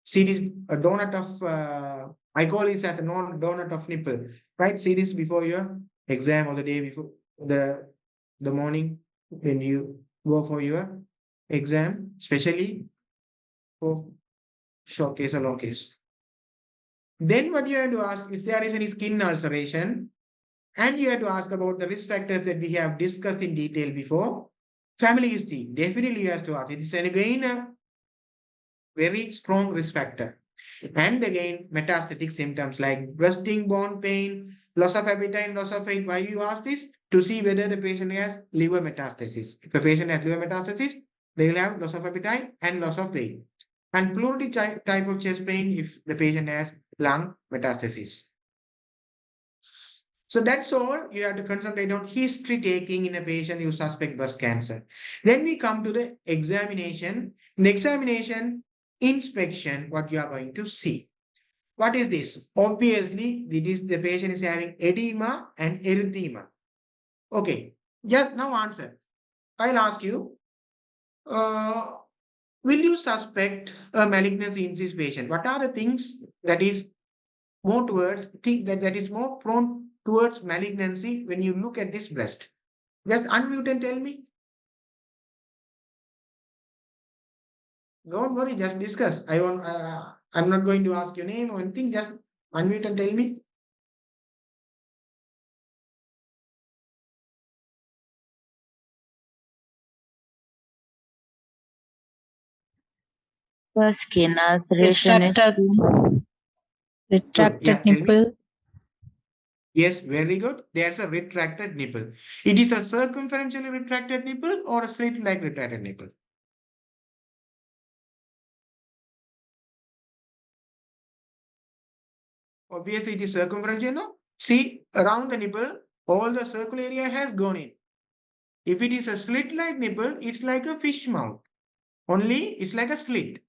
See this a donut of I call this as a non donut of nipple, right? See this before your exam or the day before the morning when you go for your exam, especially for short case or long case. Then what you have to ask if there is any skin ulceration, and you have to ask about the risk factors that we have discussed in detail before. Family history, definitely you have to ask. It is again a very strong risk factor. And again, metastatic symptoms like bursting bone pain, loss of appetite, loss of weight. Why you ask this? To see whether the patient has liver metastasis. If a patient has liver metastasis, they will have loss of appetite and loss of weight. And pleural type of chest pain if the patient has lung metastasis. So that's all you have to concentrate on history taking in a patient who suspect breast cancer. Then we come to the examination. In the examination, inspection, what you are going to see. What is this? Obviously, the patient is having edema and erythema. Okay, just now answer. I'll ask you, uh, will you suspect a malignancy in this patient? What are the things that is more towards think that is more prone towards malignancy when you look at this breast? Just unmute and tell me. Don't worry, just discuss. I'm not going to ask your name or anything. Just unmute and tell me. The skin ulceration is Retracted, Good. retracted Yeah, tell me. nipple. Yes, very good. There's a retracted nipple. It is a circumferentially retracted nipple or a slit-like retracted nipple. Obviously, it is circumferential, no? See, around the nipple, all the circle area has gone in. If it is a slit-like nipple, it's like a fish mouth. Only it's like a slit.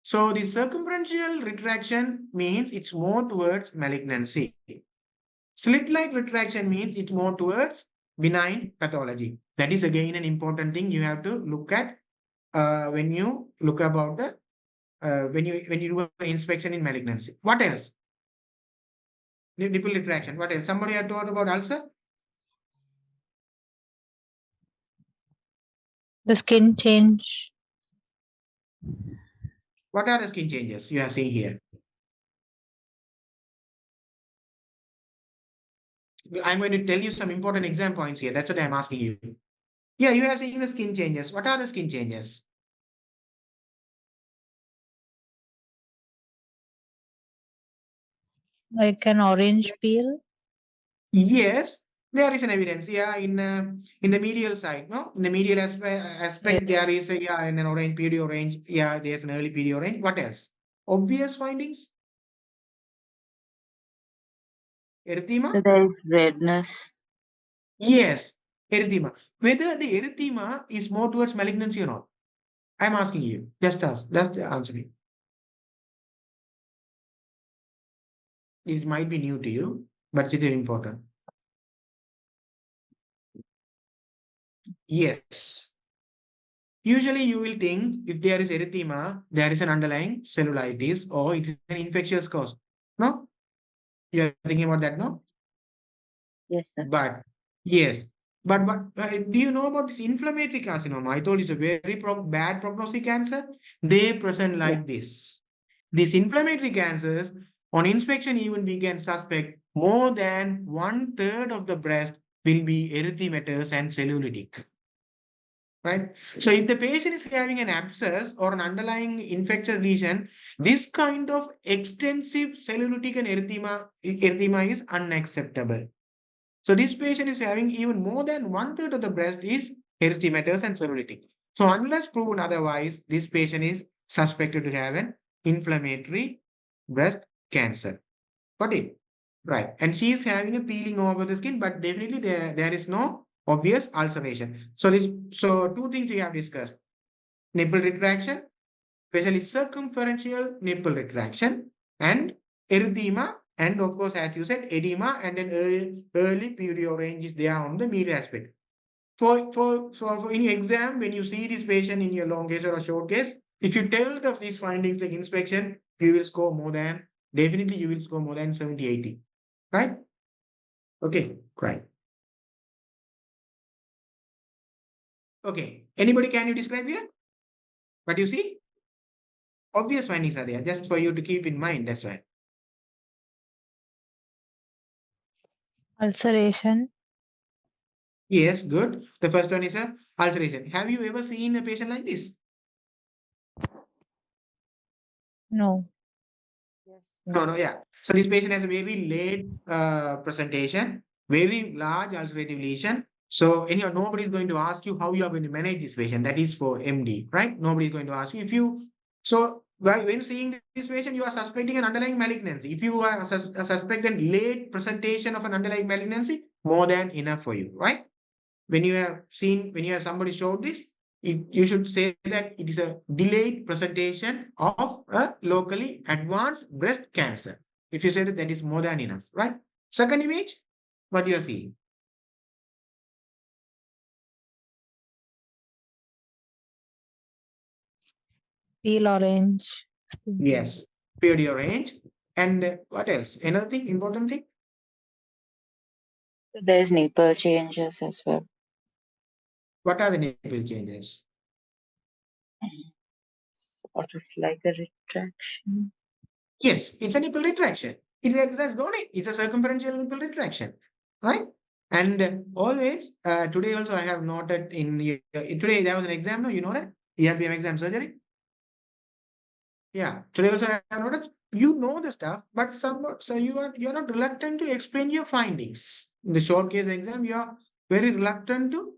So the circumferential retraction means it's more towards malignancy. Slit-like retraction means it's more towards benign pathology. That is again an important thing you have to look at when you look about the when you do an inspection in malignancy. What else? Nipple retraction. What else? Somebody had thought about ulcer. The skin change. What are the skin changes you are seeing here? I'm going to tell you some important exam points here. That's what I'm asking you. Yeah, you have seen the skin changes. What are the skin changes? Like an orange peel. Yes, there is an evidence. Yeah, in the medial side, no, in the medial aspect there Yes. is a, yeah, in an orange PD orange. Yeah, there's an early PD orange. What else? Obvious findings. Erythema. so there is redness. Yes, erythema. Whether the erythema is more towards malignancy or not, I'm asking you. Just ask. Just answer me. It might be new to you, but it is important. Yes. Usually, you will think if there is erythema, there is an underlying cellulitis or it is an infectious cause. No, you are thinking about that, no? Yes, sir. But yes, but do you know about this inflammatory carcinoma? I told you it's a very bad prognostic cancer. They present Yeah. like this. These inflammatory cancers, on inspection, even we can suspect more than one third of the breast will be erythematous and cellulitic. Right? So if the patient is having an abscess or an underlying infectious lesion, this kind of extensive cellulitic and erythema is unacceptable. So this patient is having even more than one third of the breast is erythematous and cellulitic. So unless proven otherwise, this patient is suspected to have an inflammatory breast cancer. Got it? Right. And she is having a peeling over the skin, but definitely there is no obvious ulceration. So two things we have discussed. Nipple retraction, especially circumferential nipple retraction, and erythema, and of course, as you said, edema, and then early period range is there on the medial aspect. For in your exam, when you see this patient in your long case or a short case, if you tell these findings like inspection, you will score more than, definitely you will score more than 70, 80. Right? Okay, right. Okay. Anybody can you describe here? What you see? Obvious findings are there, just for you to keep in mind. That's why. Ulceration. Yes, good. The first one is a ulceration. Have you ever seen a patient like this? No. Yes, No, no. no, yeah. So this patient has a very late presentation, very large ulcerative lesion. So anyhow, nobody is going to ask you how you are going to manage this patient. That is for MD, right? Nobody is going to ask you. If you so when seeing this patient, you are suspecting an underlying malignancy. If you are suspecting late presentation of an underlying malignancy, more than enough for you, right? When you have somebody showed this, you should say that it is a delayed presentation of a locally advanced breast cancer. If you say that, that is more than enough, right? Second image, what you are seeing. Peel orange. Skin change. Yes, period range. And what else? Another thing, important thing. So there is nipple changes as well. What are the nipple changes? Sort of like a retraction. Yes, it's a nipple retraction. That's gone. It's a circumferential nipple retraction, right? And always, today also I have noted today there was an exam. No, you know that ERPM exam surgery. Yeah. Today also I have noticed you know the stuff, but so you're not reluctant to explain your findings. In the short case exam, you are very reluctant to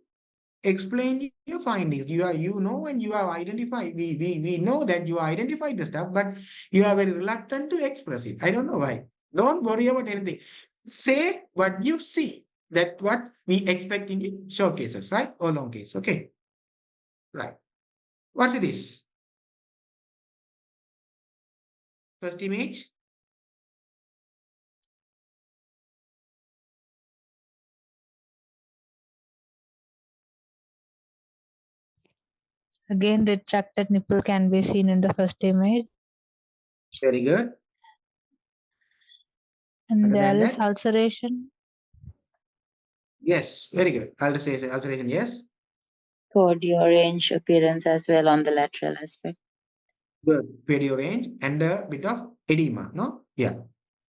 explain your findings. You know and you have identified. We know that you identified the stuff, but you are very reluctant to express it. I don't know why. Don't worry about anything. Say what you see. That what we expect in the short cases, right? Or long case. Okay. Right. What's this? First image. Again, retracted nipple can be seen in the first image. Very good. And Other there than is that, ulceration. yes, very good. Alteration, yes. Body orange appearance as well on the lateral aspect. Good. Perio range and a bit of edema, no? Yeah.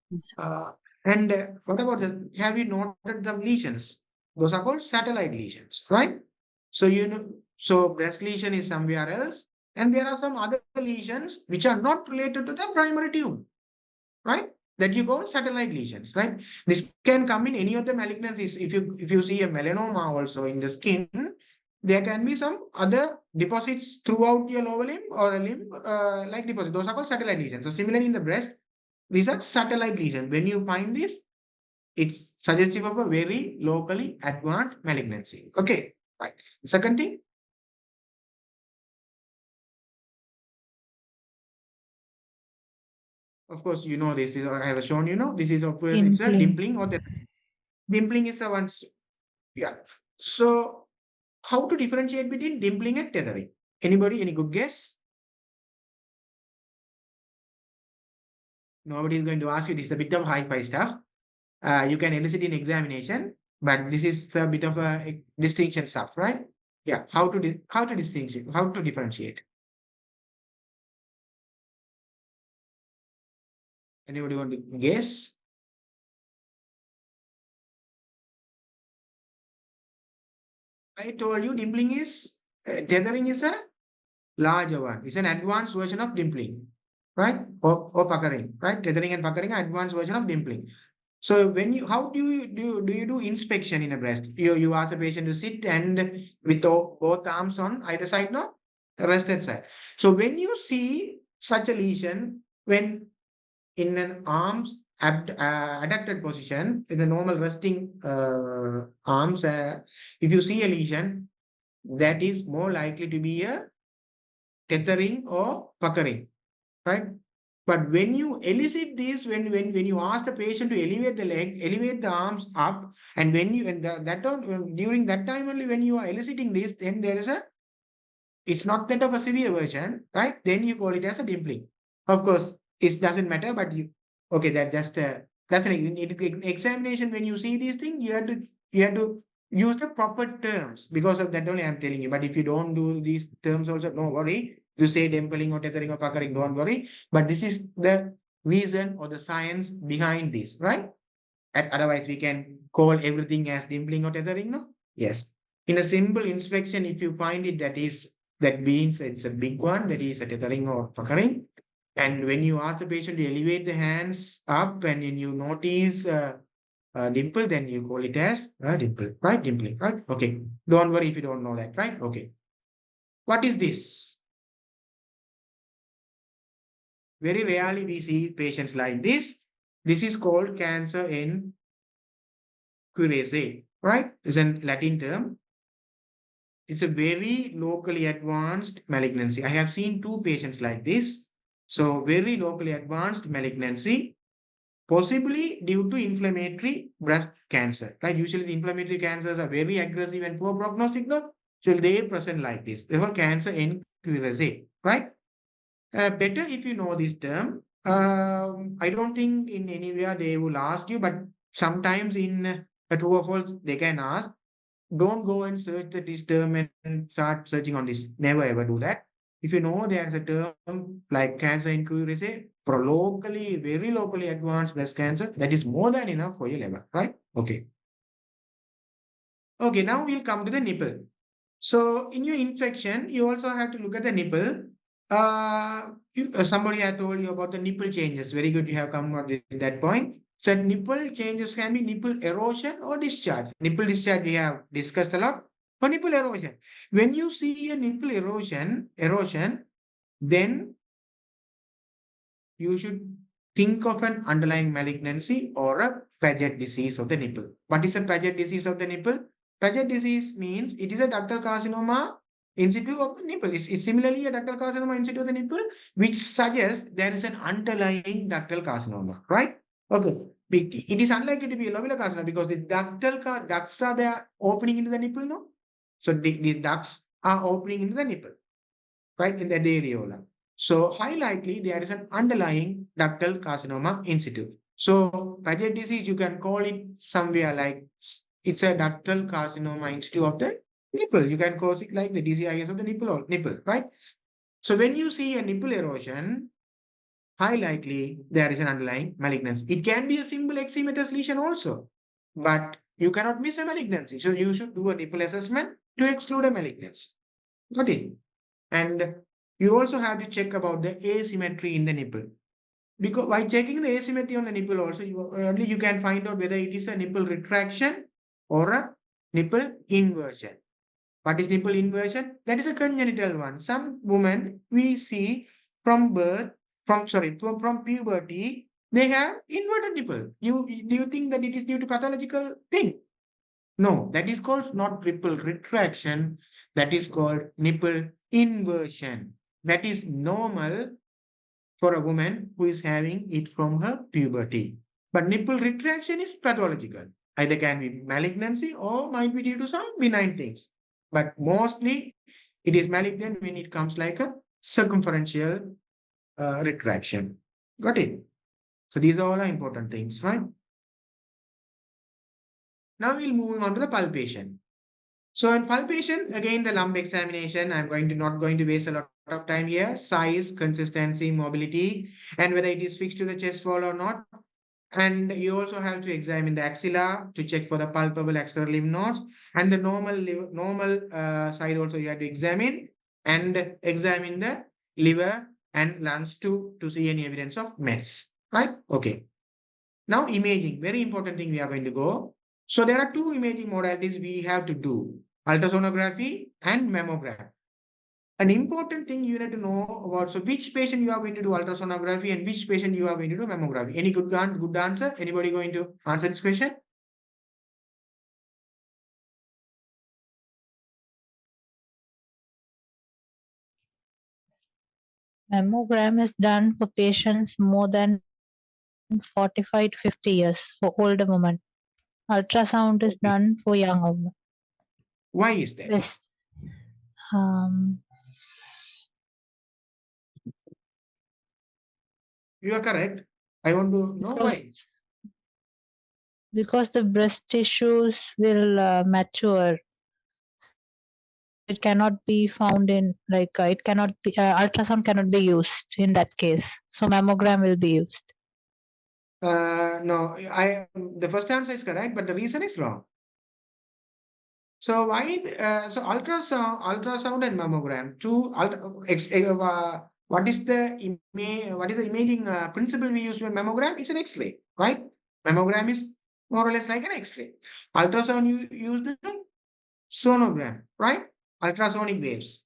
Yes. Uh, and what about have you noted the lesions? Those are called satellite lesions, right? So you know, so breast lesion is somewhere else, and there are some other lesions which are not related to the primary tumor, right? That you call satellite lesions, right? This can come in any of the malignancies. If you see a melanoma also in the skin, there can be some other deposits throughout your lower limb or a limb, like deposits. Those are called satellite lesions. So similarly in the breast, these are satellite lesions. When you find this, it's suggestive of a very locally advanced malignancy. Okay, right. Second thing, of course, you know this is I have shown you know this is of course it's a Dimpling. dimpling or the dimpling is a one. Yeah. So how to differentiate between dimpling and tethering? Anybody? Any good guess? Nobody is going to ask you. This is a bit of high-fi stuff. You can elicit in examination, but this is a bit of a distinction stuff, right? Yeah. How to distinguish? How to differentiate? Anybody want to guess? I told you dimpling is tethering is a larger one. It's an advanced version of dimpling, right? Or puckering, right? Tethering and puckering are advanced version of dimpling. So when you how do you do inspection in a breast? You ask a patient to sit and with both arms on either side, no, rested side. So when you see such a lesion, when in an arms adducted position in the normal resting arms, if you see a lesion, that is more likely to be a tethering or puckering, right? But when you elicit this, when you ask the patient to elevate the leg, elevate the arms up, and when you and that time during that time only when you are eliciting this, then there is a it's not that of a severe version, right? Then you call it as a dimpling. Of course, it doesn't matter, but you okay, that just that's an examination. When you see these things, you have to use the proper terms because of that only I'm telling you. But if you don't do these terms also, no worry. If you say dimpling or tethering or puckering, don't worry. But this is the reason or the science behind this, right? And otherwise, we can call everything as dimpling or tethering, no? Yes. In a simple inspection, if you find it that means it's a big one, that is a tethering or puckering. And when you ask the patient to elevate the hands up and then you notice a dimple, then you call it as a dimple, right? Dimpling, right? Okay. Don't worry if you don't know that, right? Okay. What is this? Very rarely we see patients like this. This is called cancer in cuirasse, right? It's a Latin term. It's a very locally advanced malignancy. I have seen two patients like this. So, very locally advanced malignancy, possibly due to inflammatory breast cancer. Right? Usually, the inflammatory cancers are very aggressive and poor prognostic. No? So, they present like this. They have cancer in cuirasse. Right? Better if you know this term. I don't think in anywhere they will ask you, but sometimes in a true or false, they can ask. Don't go and search this term and start searching on this. Never ever do that. If you know there's a term like cancer in cuirasse for locally, very locally advanced breast cancer, that is more than enough for your level, right? Okay. Okay, now we'll come to the nipple. So in your infection, you also have to look at the nipple. Somebody had told you about the nipple changes. Very good, you have come up with that point. So nipple changes can be nipple erosion or discharge. Nipple discharge we have discussed a lot. For nipple erosion, when you see a nipple erosion, then you should think of an underlying malignancy or a Paget disease of the nipple. What is a Paget disease of the nipple? Paget disease means it is a ductal carcinoma in situ of the nipple. It's similarly a ductal carcinoma in situ of the nipple, which suggests there is an underlying ductal carcinoma, right? Okay. It is unlikely to be a lobular carcinoma because the ducts are there opening into the nipple, no? So the ducts are opening into the nipple, right, in the areola. So high likely there is an underlying ductal carcinoma in situ. So Paget disease, you can call it somewhere like it's a ductal carcinoma in situ of the nipple. You can call it like the DCIS of the nipple or nipple, right? So when you see a nipple erosion, high likely there is an underlying malignancy. It can be a simple eczematous lesion also, but you cannot miss a malignancy. So you should do a nipple assessment to exclude a malignancy. Got it? And you also have to check about the asymmetry in the nipple. Because by checking the asymmetry on the nipple also, only you can find out whether it is a nipple retraction or a nipple inversion. What is nipple inversion? That is a congenital one. Some women we see from birth, from puberty, they have inverted nipple. Do you think that it is due to pathological thing? No, that is called not nipple retraction. That is called nipple inversion. That is normal for a woman who is having it from her puberty. But nipple retraction is pathological. Either can be malignancy or might be due to some benign things. But mostly it is malignant when it comes like a circumferential retraction. Got it? So these are all important things, right? Now we'll move on to the palpation. So in palpation, again the lump examination, I'm going to not going to waste a lot of time here. Size, consistency, mobility, and whether it is fixed to the chest wall or not. And you also have to examine the axilla to check for the palpable axillary lymph nodes, and the normal side also you have to examine, and examine the liver and lungs to see any evidence of mets. Right? Okay. Now imaging, very important thing we are going to go. So there are two imaging modalities we have to do, ultrasonography and mammogram. An important thing you need to know about, so which patient you are going to do ultrasonography and which patient you are going to do mammography. Any good answer? Anybody going to answer this question? Mammogram is done for patients more than 45 to 50 years for older women. Ultrasound is Okay. done for young women. Why is that? This, um, You are correct. I want to know because why. because the breast tissues will mature. It cannot be found in it cannot be ultrasound cannot be used in that case. So mammogram will be used. No, the first answer is correct, but the reason is wrong. So why is so ultrasound and mammogram what is the imaging principle we use for mammogram? It's an X-ray, right? Mammogram is more or less like an X-ray. Ultrasound you use the sonogram, right? Ultrasonic waves,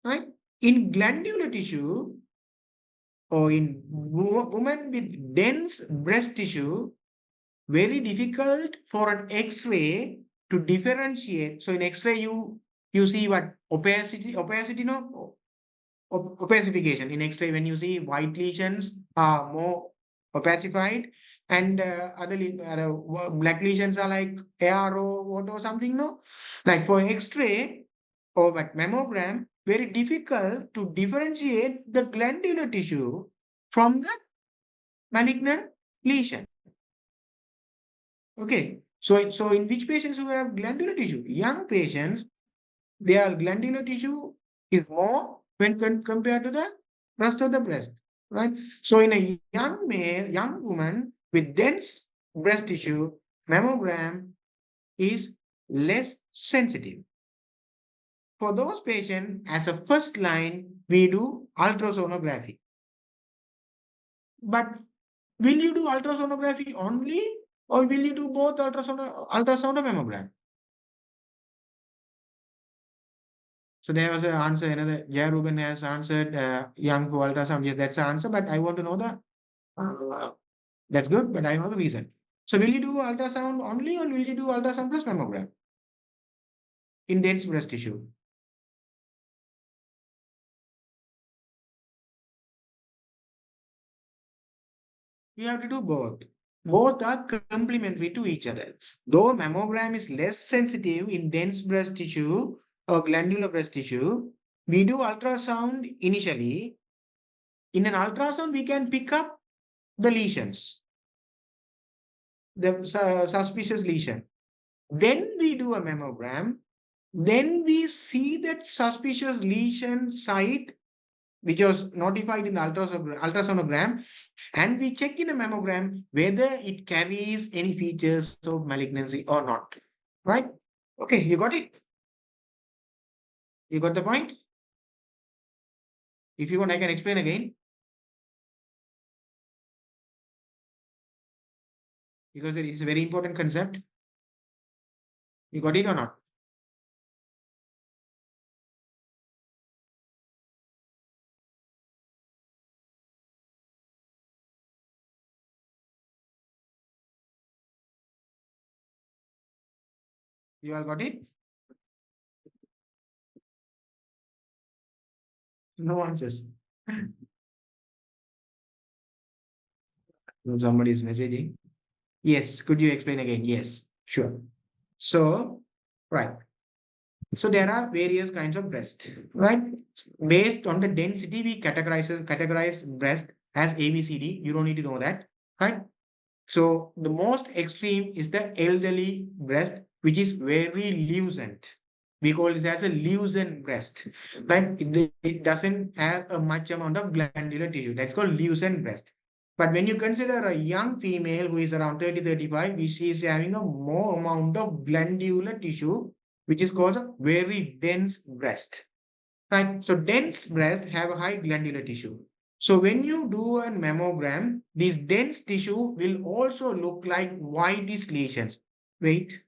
right? In glandular tissue or in women with dense breast tissue, very difficult for an X-ray to differentiate. So in X-ray, you see what opacity, no opacification. In X-ray, when you see white lesions are more opacified, and black lesions are like AR or what or something. No, like for X-ray or what mammogram, very difficult to differentiate the glandular tissue from the malignant lesion. Okay. So in which patients who have glandular tissue? Young patients, their glandular tissue is more when compared to the rest of the breast, right? So in a young male, young woman with dense breast tissue, mammogram is less sensitive. for those patients, as a first line, we do ultrasonography. But will you do ultrasonography only, or will you do both ultrasound and mammogram? So there was an answer. Another Jay Ruben has answered young for ultrasound. Yes, that's the answer. But I want to know the that's good. But I know the reason. So will you do ultrasound only, or will you do ultrasound plus mammogram in dense breast tissue? You have to do both. Both are complementary to each other. Though mammogram is less sensitive in dense breast tissue or glandular breast tissue, we do ultrasound initially. In an ultrasound, we can pick up the lesions, the suspicious lesion. Then we do a mammogram. Then we see that suspicious lesion site, which was notified in the ultrasonogram, and we check in a mammogram whether it carries any features of malignancy or not. Right? Okay, you got it? You got the point? If you want, I can explain again because it is a very important concept. You got it or not? You all got it? No answers. Somebody is messaging. Yes, could you explain again? Yes, sure. So, right. So there are various kinds of breast, right? Based on the density, we categorize breast as ABCD. You don't need to know that, right? So the most extreme is the elderly breast, which is very lucent. We call it as a lucent breast. Like it doesn't have a much amount of glandular tissue. That's called lucent breast. But when you consider a young female who is around 30, 35, she is having a more amount of glandular tissue, which is called a very dense breast. Right? So dense breast have a high glandular tissue. So when you do a mammogram, this dense tissue will also look like whitish lesions. Wait,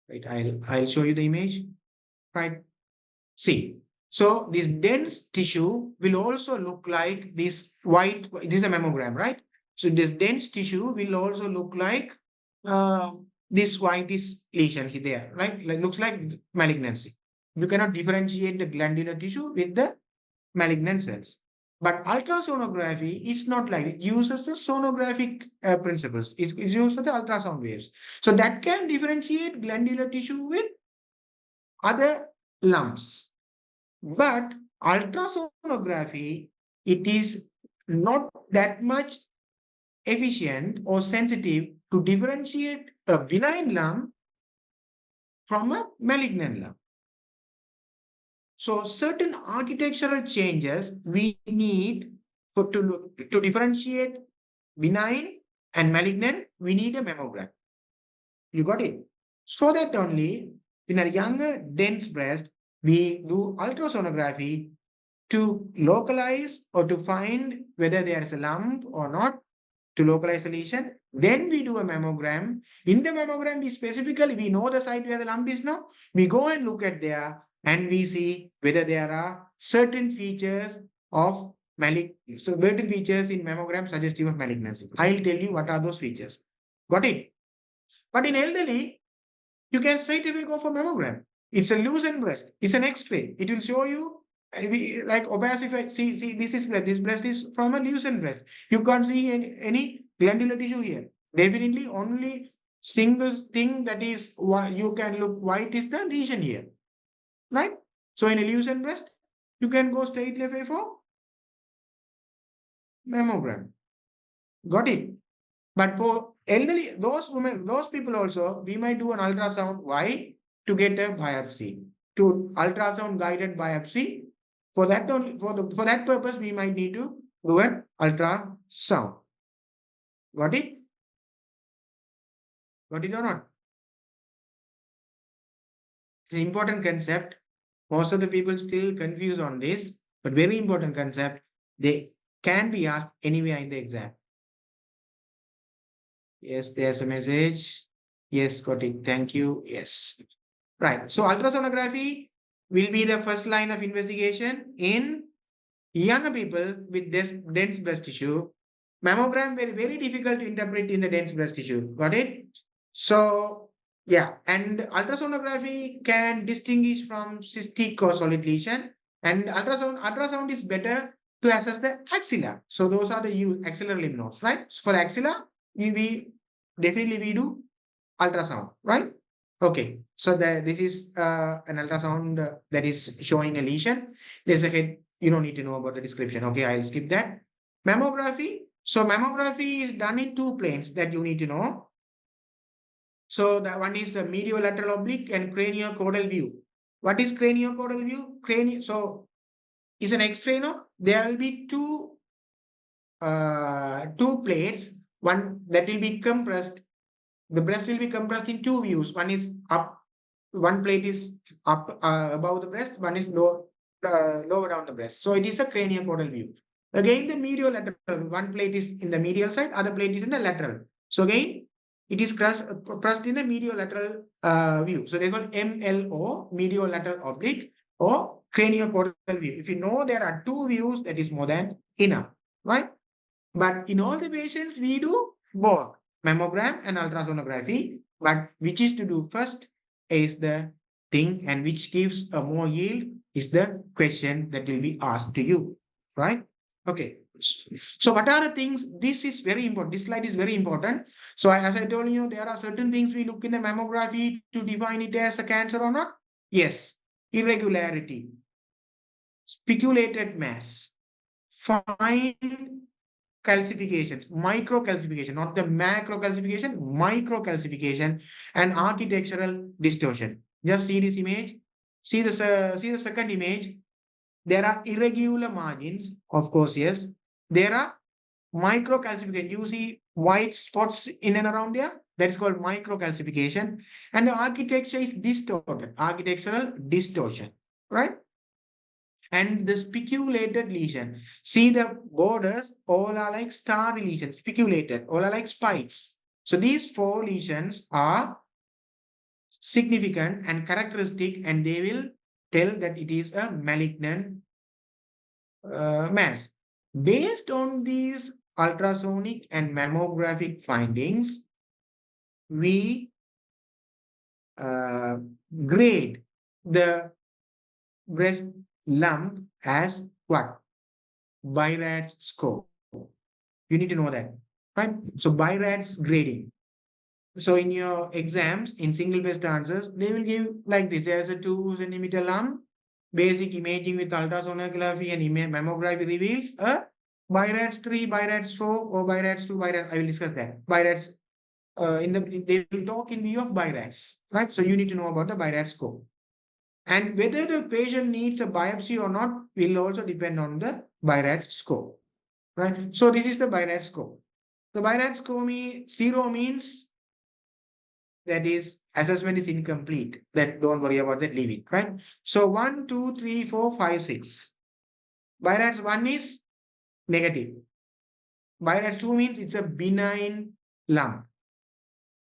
wait, I'll show you the image. Right. See, so this dense tissue will also look like this white, this is a mammogram, right? So this dense tissue will also look like uh, this whitish lesion here, there, right? Like looks like malignancy. You cannot differentiate the glandular tissue with the malignant cells. But ultrasonography is not like it uses the sonographic principles. It uses the ultrasound waves. So that can differentiate glandular tissue with other lumps. But ultrasonography, it is not that much efficient or sensitive to differentiate a benign lump from a malignant lump. So certain architectural changes we need to differentiate benign and malignant, we need a mammogram. You got it? So that only in a younger dense breast, we do ultrasonography to localize or to find whether there is a lump or not, to localize the lesion. Then we do a mammogram. In the mammogram, we know the site where the lump is now. We go and look at there and we see whether there are certain features of certain features in mammogram suggestive of malignancy. I'll tell you what are those features. Got it? But in elderly, you can straight away go for mammogram. It's a loosened breast. It's an X-ray. It will show you like opacify. See, this is breast. This breast is from a loosened breast. You can't see any glandular tissue here. Definitely, only single thing that is why you can look white is the lesion here, right? So in a loosened breast, you can go straight away for mammogram. Got it? But for elderly, those women, those people also, we might do an ultrasound. Why? To get a biopsy. To ultrasound guided biopsy. For that only, for that purpose, we might need to do an ultrasound. Got it? Got it or not? It's an important concept. Most of the people still confuse on this, but very important concept. They can be asked anywhere in the exam. Yes, there's a message. Yes, got it. Thank you. Yes. Right. So ultrasonography will be the first line of investigation in younger people with dense breast tissue. Mammogram very, very difficult to interpret in the dense breast tissue. Got it? So yeah, and ultrasonography can distinguish from cystic or solid lesion. And ultrasound is better to assess the axilla. So those are the axillary lymph nodes, right? So for axilla, we definitely we do ultrasound, right? Okay, so this is an ultrasound that is showing a lesion. There's a head. You don't need to know about the description. Okay, I'll skip that. Mammography. So mammography is done in two planes that you need to know. So that one is the mediolateral oblique and craniocaudal view. What is craniocaudal view? So is an X-ray. No, there will be two plates. One that will be compressed. The breast will be compressed in two views. One is up, one plate is up above the breast, one is lower down the breast. So it is a craniocaudal view. Again, the medial lateral, one plate is in the medial side, other plate is in the lateral. So again, it is pressed in the medial lateral view. So they call MLO, medial lateral oblique, or craniocaudal view. If you know there are two views, that is more than enough, right? But in all the patients, we do both mammogram and ultrasonography. But which is to do first is the thing, and which gives a more yield is the question that will be asked to you, right? Okay. So what are the things? This is very important. This slide is very important. So as I told you, there are certain things we look in the mammography to define it as a cancer or not. Yes. Irregularity, speculated mass, fine calcifications, micro calcification, not the macro calcification, micro calcification, and architectural distortion. Just see this image. See the second image. There are irregular margins, of course, yes. There are micro calcification. You see white spots in and around there. That is called micro calcification. And the architecture is distorted, architectural distortion, right? And the speculated lesion. See the borders, all are like star lesions, speculated, all are like spikes. So these four lesions are significant and characteristic, and they will tell that it is a malignant mass. Based on these ultrasonic and mammographic findings, we uh, grade the breast lump as what? BIRADS score. You need to know that, right? So BIRADS grading. So in your exams, in single best answers, they will give like this. There's a 2 centimeter lump. Basic imaging with ultrasonography and mammography reveals a BIRADS 3, BIRADS 4, or BIRADS 2, BIRADS. I will discuss that. BIRADS, they will talk in view of BIRADS, right? So you need to know about the BIRADS score. And whether the patient needs a biopsy or not will also depend on the BIRADS score, right? So this is the BIRADS score. The BIRADS score 0 means that is assessment is incomplete. That don't worry about that, leave it, right? So 1, 2, 3, 4, 5, 6. BIRADS 1 is negative. BIRADS 2 means it's a benign lump.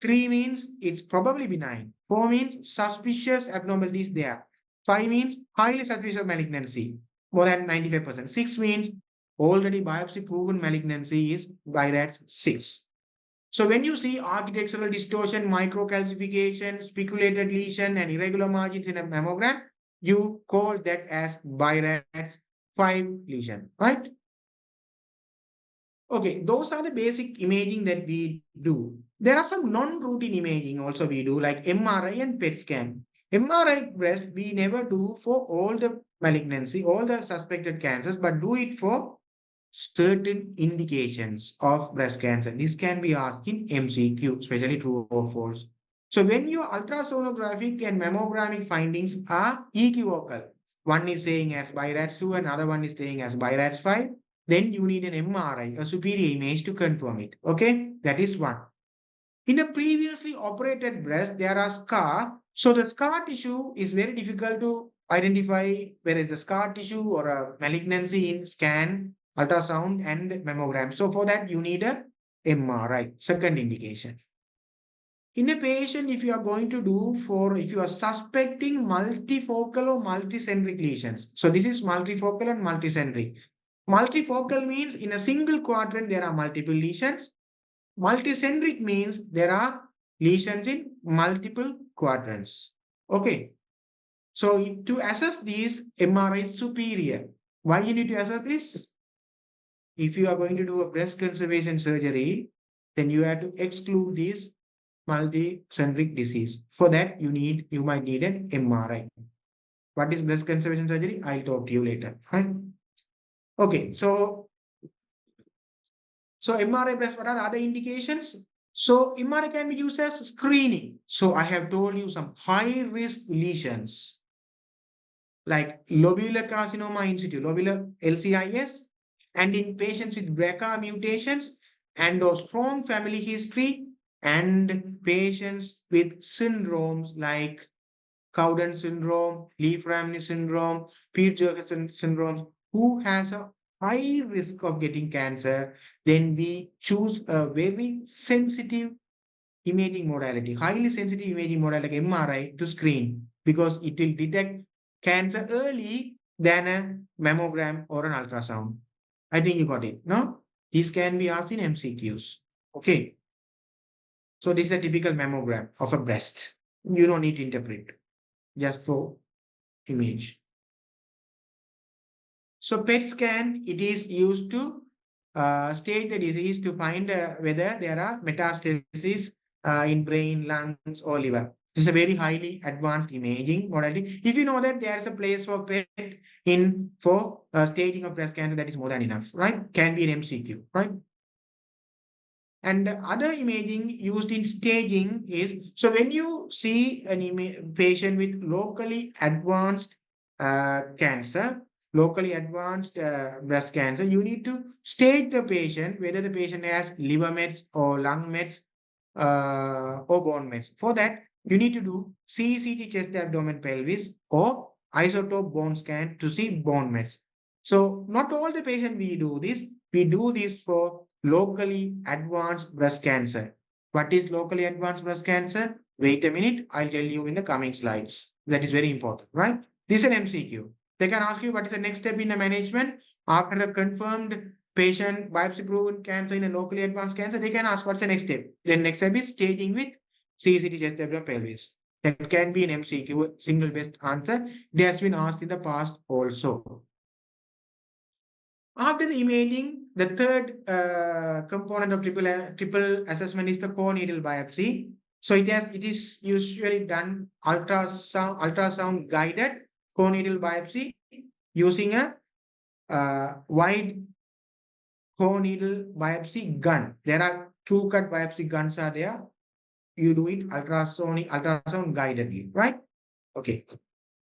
3 means it's probably benign. 4 means suspicious abnormalities there. 5 means highly suspicious malignancy, more than 95%. 6 means already biopsy proven malignancy is BIRADS 6. So when you see architectural distortion, microcalcification, speculated lesion, and irregular margins in a mammogram, you call that as BIRADS 5 lesion, right? Okay, those are the basic imaging that we do. There are some non-routine imaging also we do, like MRI and PET scan. MRI breast we never do for all the malignancy, all the suspected cancers, but do it for certain indications of breast cancer. This can be asked in MCQ, especially true or false. So when your ultrasonographic and mammographic findings are equivocal, one is saying as BIRADS 2, another one is saying as BIRADS 5, then you need an MRI, a superior image to confirm it. Okay, that is one. In a previously operated breast, there are scar So the scar tissue is very difficult to identify whether it's a scar tissue or a malignancy in scan, ultrasound, and mammogram. So for that, you need a MRI, second indication. In a patient, if you are going to do for, if you are suspecting multifocal or multicentric lesions. So this is multifocal and multicentric. Multifocal means in a single quadrant, there are multiple lesions. Multicentric means there are lesions in multiple quadrants. Okay. So to assess these, MRI is superior. Why you need to assess this? If you are going to do a breast conservation surgery, then you have to exclude this multicentric disease. For that, you might need an MRI. What is breast conservation surgery? I'll talk to you later. Right? Okay, so MRI breast, what are the other indications? So MRI can be used as screening. So I have told you some high risk lesions like lobular carcinoma in situ, lobular LCIS, and in patients with BRCA mutations and or strong family history, and patients with syndromes like Cowden syndrome, Lee-Frampton syndrome, Peter-Jurgensen syndromes, who has a high risk of getting cancer, then we choose a very sensitive imaging modality, highly sensitive imaging modality like MRI to screen because it will detect cancer early than a mammogram or an ultrasound. I think you got it. No? These can be asked in MCQs. Okay. So this is a typical mammogram of a breast. You don't need to interpret just for image. So PET scan, it is used to stage the disease to find whether there are metastases in brain, lungs, or liver. This is a very highly advanced imaging modality. If you know that there is a place for PET in for staging of breast cancer, that is more than enough, right? Can be an MCQ, right? And the other imaging used in staging is, so when you see an patient with locally advanced cancer, locally advanced breast cancer, you need to stage the patient, whether the patient has liver mets or lung mets or bone mets. For that, you need to do CCT chest abdomen pelvis or isotope bone scan to see bone mets. So not all the patient we do this. We do this for locally advanced breast cancer. What is locally advanced breast cancer? Wait a minute, I'll tell you in the coming slides. That is very important, right? This is an MCQ. They can ask you what is the next step in the management after a confirmed patient biopsy proven cancer in a locally advanced cancer. They can ask what's the next step. Then next step is staging with CCT chest abdomen pelvis. That can be an MCQ, single best answer. It has been asked in the past also. After the imaging, the third component of triple assessment is the core needle biopsy. So it is usually done ultrasound guided core needle biopsy using a wide core needle biopsy gun. There are two cut biopsy guns are there. You do it ultrasound guidedly, right? Okay.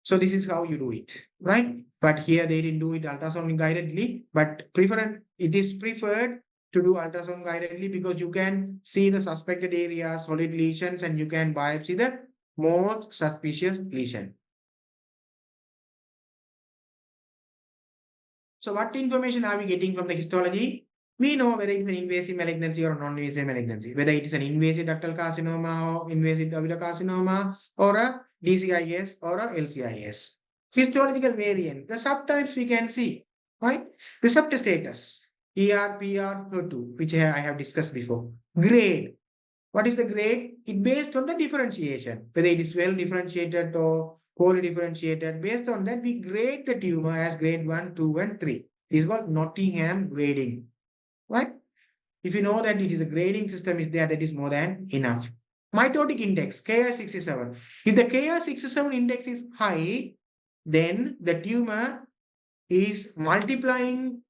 So this is how you do it, right? But here they didn't do it ultrasound guidedly, but it is preferred to do ultrasound guidedly because you can see the suspected areas, solid lesions, and you can biopsy the most suspicious lesion. So what information are we getting from the histology? We know whether it's an invasive malignancy or non-invasive malignancy, whether it is an invasive ductal carcinoma or invasive ductal carcinoma or a DCIS or a LCIS. Histological variant, the subtypes we can see, right? Receptor status, ER, PR, HER2, which I have discussed before. Grade, what is the grade? It based on the differentiation, whether it is well differentiated or poorly differentiated. Based on that, we grade the tumor as grade 1, 2, and 3. This is called Nottingham grading, right? If you know that it is a grading system is there, that is more than enough. Mitotic index, Ki67. If the Ki67 index is high, then the tumor is multiplying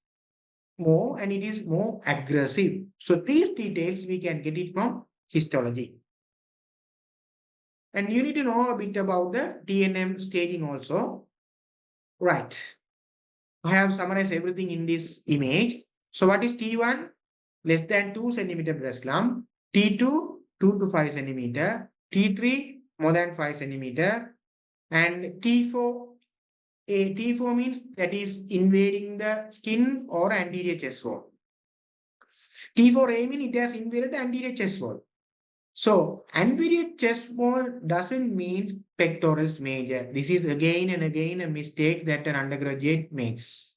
more and it is more aggressive. So these details we can get it from histology. And you need to know a bit about the TNM staging also. Right. I have summarized everything in this image. So what is T1? Less than 2 centimeter breast lump. T2, 2 to 5 centimeter. T3, more than 5 centimeter. And T4 means that is invading the skin or anterior chest wall. T4A means it has invaded the anterior chest wall. So anterior chest wall doesn't mean pectoris major. This is again and again a mistake that an undergraduate makes.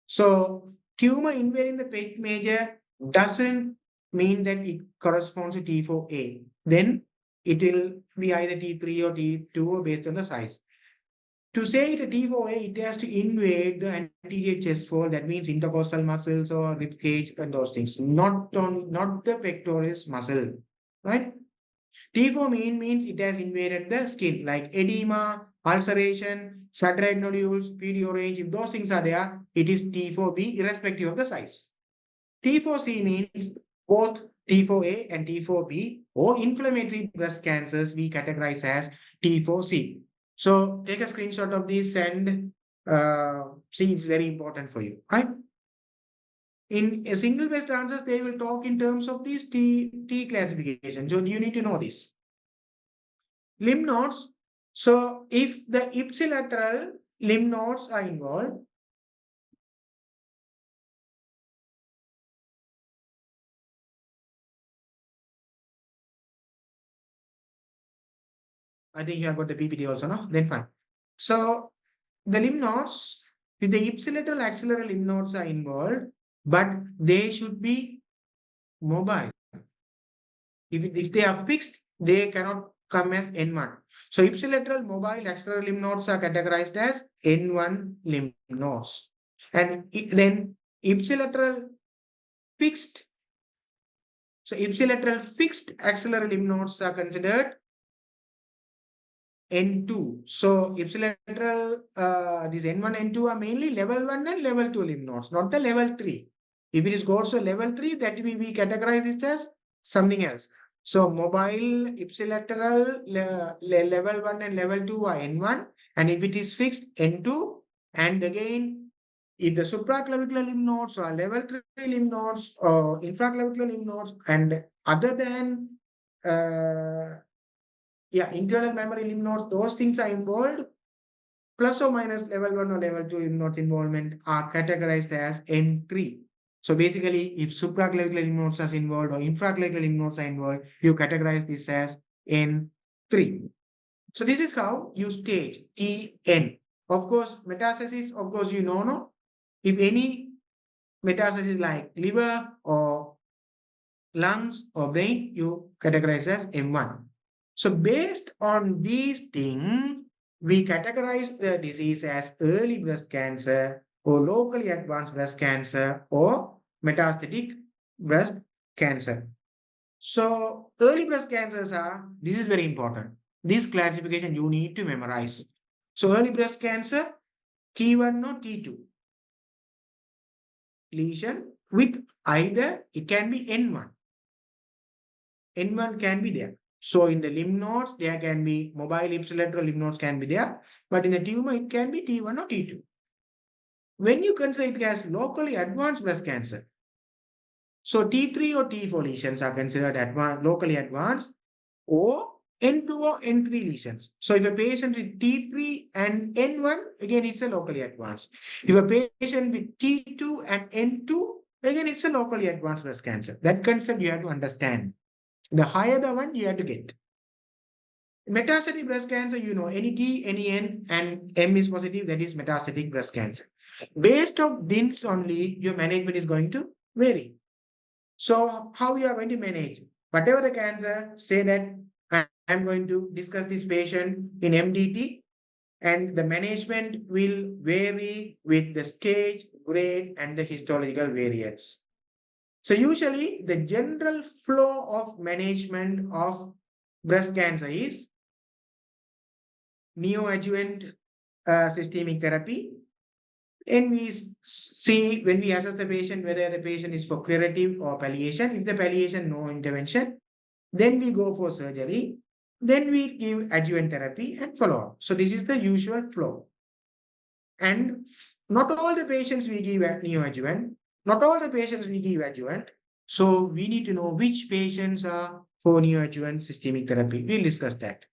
So tumor invading the pec major doesn't mean that it corresponds to T4A. Then it will be either T3 or T2 based on the size. To say it a T4A, it has to invade the anterior chest wall. That means intercostal muscles or rib cage and those things. Not the pectoris muscle, right? T4 means it has invaded the skin, like edema, ulceration, satellite nodules, PD orange. If those things are there, it is T4B, irrespective of the size. T4C means both T4A and T4B, or inflammatory breast cancers we categorize as T4C. So take a screenshot of this and see, it's very important for you, right? In a single based answers, they will talk in terms of this T classification. So you need to know this. Lymph nodes. So if the ipsilateral lymph nodes are involved, I think you have got the PPT also, no? Then fine. So the lymph nodes, if the ipsilateral axillary lymph nodes are involved, but they should be mobile. If they are fixed, they cannot come as N1. So ipsilateral mobile axillary lymph nodes are categorized as N1 lymph nodes. And then ipsilateral fixed, so ipsilateral fixed axillary lymph nodes are considered N2. So ipsilateral, these N1, N2 are mainly level 1 and level 2 lymph nodes, not the level 3. If it is goes to level 3, that we categorize it as something else. So mobile ipsilateral level 1 and level 2 are N1, and if it is fixed, N2. And again, if the supraclavicular lymph nodes are level 3 lymph nodes or infraclavicular lymph nodes, and other than internal memory lymph nodes, those things are involved, plus or minus level 1 or level 2 lymph nodes involvement are categorized as N3. So basically, if supraclavicular lymph nodes are involved or infraclavicular lymph nodes are involved, you categorize this as N3. So this is how you stage TN. Of course, metastasis, of course, you know, no? If any metastasis like liver or lungs or brain, you categorize as M1. So based on these things, we categorize the disease as early breast cancer or locally advanced breast cancer or metastatic breast cancer. So early breast cancers are, this is very important. This classification you need to memorize. So early breast cancer, T1 or T2 lesion with either, it can be N1. N1 can be there. So in the lymph nodes, there can be mobile ipsilateral lymph nodes can be there, but in the tumor, it can be T1 or T2. When you consider it as locally advanced breast cancer, so T3 or T4 lesions are considered locally advanced, or N2 or N3 lesions. So if a patient with T3 and N1, again, it's a locally advanced. If a patient with T2 and N2, again, it's a locally advanced breast cancer. That concept you have to understand. The higher the one you have to get. Metastatic breast cancer, you know, any T, any N, and M is positive, that is metastatic breast cancer. Based on this only, your management is going to vary. So, how you are going to manage? Whatever the cancer, say that I'm going to discuss this patient in MDT, and the management will vary with the stage, grade, and the histological variance. So usually the general flow of management of breast cancer is neoadjuvant systemic therapy. And see when we assess the patient whether the patient is for curative or palliation. If the palliation, no intervention, then we go for surgery. Then we give adjuvant therapy and follow up. So this is the usual flow. And not all the patients we give neoadjuvant, not all the patients we give adjuvant. So we need to know which patients are for neoadjuvant systemic therapy. We'll discuss that.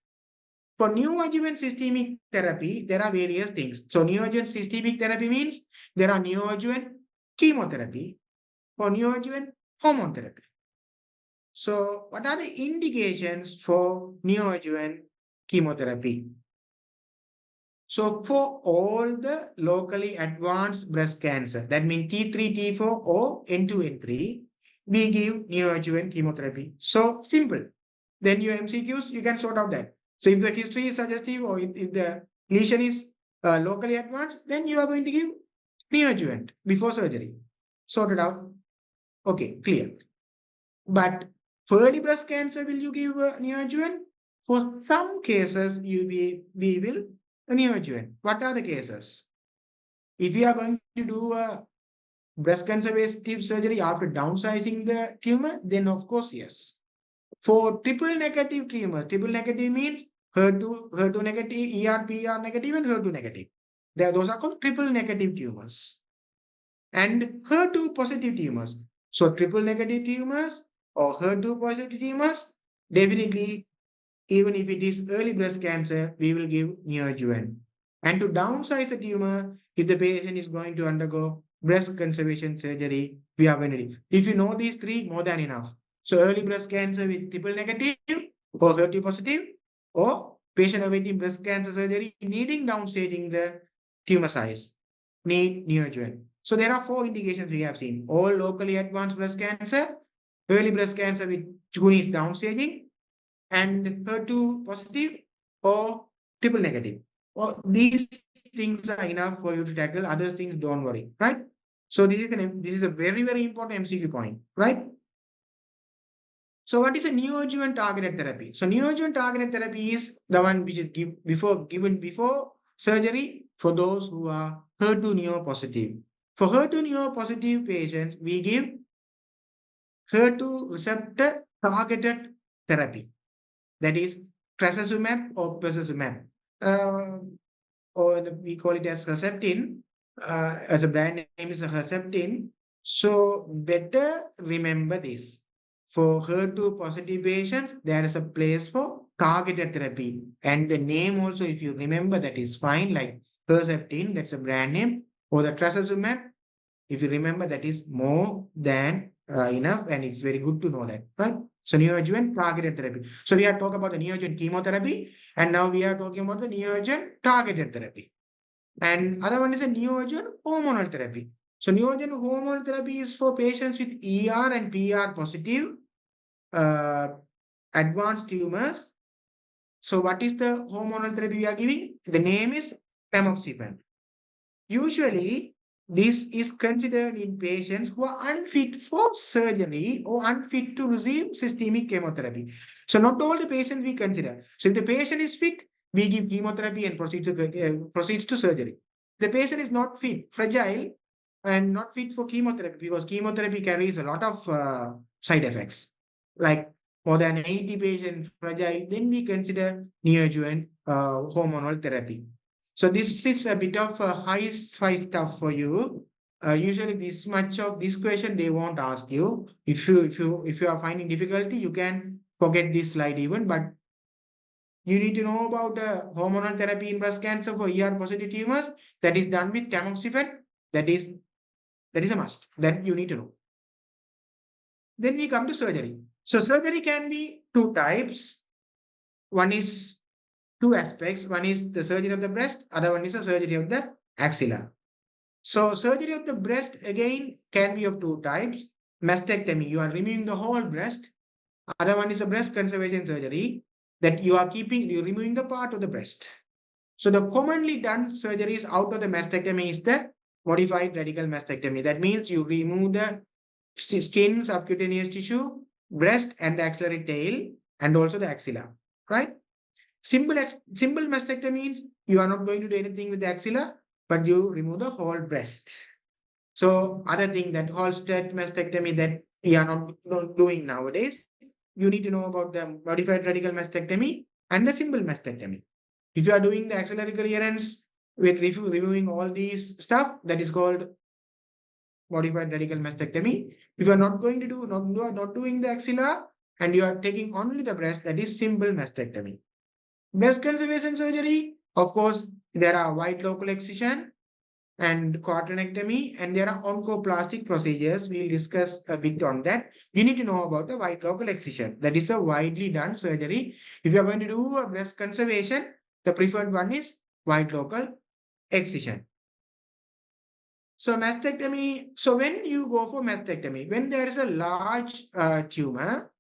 For neoadjuvant systemic therapy, there are various things. So neoadjuvant systemic therapy means there are neoadjuvant chemotherapy or neoadjuvant hormone therapy. So what are the indications for neoadjuvant chemotherapy? So for all the locally advanced breast cancer, that means T3, T4 or N2, N3, we give neoadjuvant chemotherapy. So simple. Then your MCQs, you can sort out that. So if the history is suggestive or if the lesion is locally advanced, then you are going to give neoadjuvant before surgery. Sorted out. Okay, clear. But for early breast cancer, will you give neoadjuvant? For some cases, we will neoadjuvant. What are the cases? If we are going to do a breast conservative surgery after downsizing the tumor, then of course, yes. For triple negative tumors, triple negative means HER2 negative, PR negative, and HER2 negative. Those are called triple negative tumors. And HER2 positive tumors. So triple negative tumors or HER2 positive tumors, definitely, even if it is early breast cancer, we will give neoadjuvant. And to downsize the tumor, if the patient is going to undergo breast conservation surgery, we are going to do. If you know these three, more than enough. So early breast cancer with triple negative or HER2 positive, or patient awaiting breast cancer surgery needing downstaging the tumor size, need neoadjuvant. So there are four indications we have seen. All locally advanced breast cancer, early breast cancer with needs downstaging, and HER2 positive or triple negative. Well, these things are enough for you to tackle. Other things, don't worry, right? So this is a very, very important MCQ point, right? So what is a neoadjuvant targeted therapy? So neoadjuvant targeted therapy is the one which is given before surgery for those who are HER2 neo positive. For HER2 neo positive patients, we give HER2 receptor targeted therapy. That is trastuzumab or pertuzumab, uh, or we call it as Herceptin. As a brand name is a Herceptin. So better remember this. For HER2 positive patients, there is a place for targeted therapy. And the name also, if you remember, that is fine, like Herceptin, that's a brand name, or the trastuzumab, if you remember, that is more than enough, and it's very good to know that, right? So neoadjuvant targeted therapy. So we are talking about the neoadjuvant chemotherapy, and now we are talking about the neoadjuvant targeted therapy. And other one is a neoadjuvant hormonal therapy. So neoadjuvant hormonal therapy is for patients with ER and PR positive uh, advanced tumors. So what is the hormonal therapy we are giving? The name is tamoxifen. Usually, this is considered in patients who are unfit for surgery or unfit to receive systemic chemotherapy. So, not all the patients we consider. So, if the patient is fit, we give chemotherapy and proceeds to surgery. The patient is not fit, fragile, and not fit for chemotherapy because chemotherapy carries a lot of side effects, like more than 80 patients fragile. Then we consider neoadjuvant hormonal therapy. So this is a bit of a high five stuff for you. Usually, this much of this question they won't ask you. If you are finding difficulty, you can forget this slide even. But you need to know about the hormonal therapy in breast cancer for ER positive tumors that is done with tamoxifen. That is that is a must. That you need to know. Then we come to surgery. So surgery can be two types. One is two aspects. One is the surgery of the breast. Other one is the surgery of the axilla. So surgery of the breast again can be of two types. Mastectomy, you are removing the whole breast. Other one is a breast conservation surgery that you're removing the part of the breast. So the commonly done surgeries out of the mastectomy is the modified radical mastectomy. That means you remove the skin, subcutaneous tissue, breast and the axillary tail and also the axilla, right? Simple mastectomy means you are not going to do anything with the axilla, but you remove the whole breast. So other thing that whole state mastectomy that we are not doing nowadays, you need to know about the modified radical mastectomy and the simple mastectomy. If you are doing the axillary clearance with removing all these stuff, that is called modified radical mastectomy. If you are not going to do not doing the axilla and you are taking only the breast, that is simple mastectomy. Breast conservation surgery, of course, there are wide local excision and quadranectomy, and there are oncoplastic procedures. We'll discuss a bit on that. You need to know about the wide local excision. That is a widely done surgery. If you are going to do a breast conservation, the preferred one is wide local excision. So mastectomy. So when you go for mastectomy, when there is a large tumor,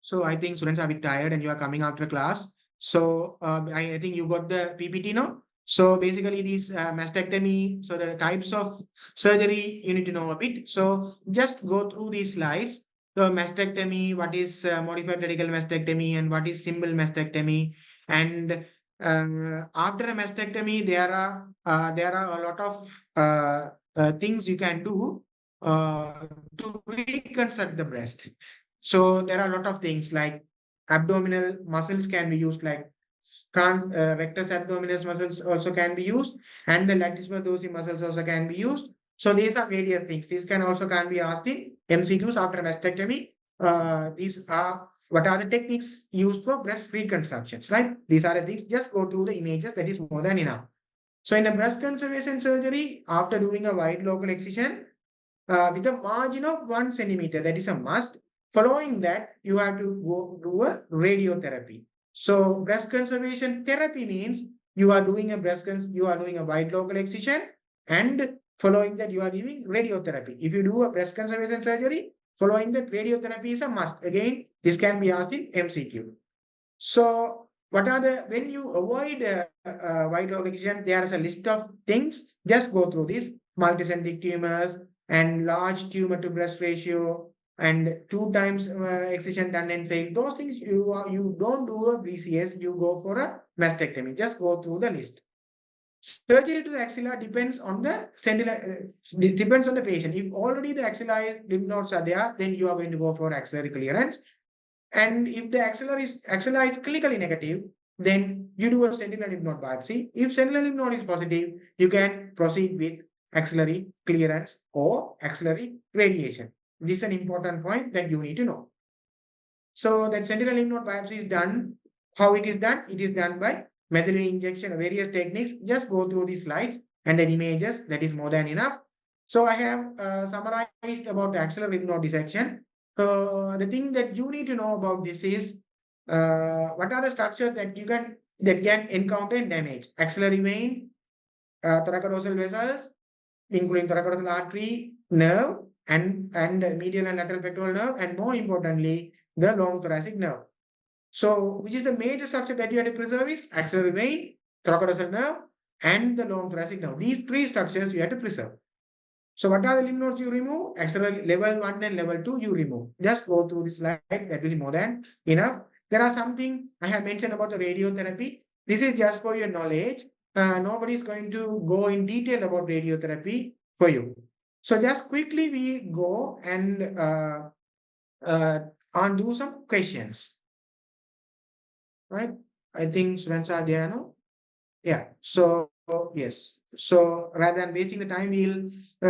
so I think students are a bit tired and you are coming after class. So I think you got the PPT now. So basically these mastectomy, so the types of surgery you need to know a bit. So just go through these slides. So mastectomy, what is modified radical mastectomy and what is simple mastectomy. And after a mastectomy, there are a lot of things you can do to reconstruct the breast. So there are a lot of things like abdominal muscles can be used, like rectus abdominis muscles also can be used, and the latissimus dorsi muscles also can be used. So these are various things. These can be asked in MCQs after mastectomy. These are what are the techniques used for breast reconstructions, right? These are the things. Just go through the images. That is more than enough. So in a breast conservation surgery, after doing a wide local excision, with a margin of 1 centimeter. That is a must. Following that, you have to go do a radiotherapy. So breast conservation therapy means you are doing a wide local excision, and following that you are giving radiotherapy. If you do a breast conservation surgery, following that radiotherapy is a must. Again, this can be asked in MCQ. So, what are the when you avoid wide location? There is a list of things. Just go through this: multicentric tumors and large tumor to breast ratio, and 2 times excision done and failed. Those things you don't do a BCS. You go for a mastectomy. Just go through the list. Surgery to the axilla depends on the depends on the patient. If already the axillary lymph nodes are there, then you are going to go for axillary clearance. And if the axilla is clinically negative, then you do a sentinel lymph node biopsy. If sentinel lymph node is positive, you can proceed with axillary clearance or axillary radiation. This is an important point that you need to know. So that sentinel lymph node biopsy is done. How it is done? It is done by methylene injection, various techniques. Just go through these slides and then images. That is more than enough. So I have summarized about the axillary lymph node dissection. So the thing that you need to know about this is what are the structures that can encounter and damage axillary vein, thoracodorsal vessels, including thoracodorsal artery, nerve, and medial and lateral pectoral nerve, and more importantly, the long thoracic nerve. So, which is the major structure that you have to preserve is axillary vein, thoracodorsal nerve, and the long thoracic nerve. These 3 structures you have to preserve. So, what are the lymph nodes you remove? Axillary level 1 and level 2 you remove. Just go through this slide. That will be more than enough. There are something I have mentioned about the radiotherapy. This is just for your knowledge. Nobody is going to go in detail about radiotherapy for you. So just quickly we go and do some questions, right? I think students are there now. Yeah. So yes. So rather than wasting the time, we'll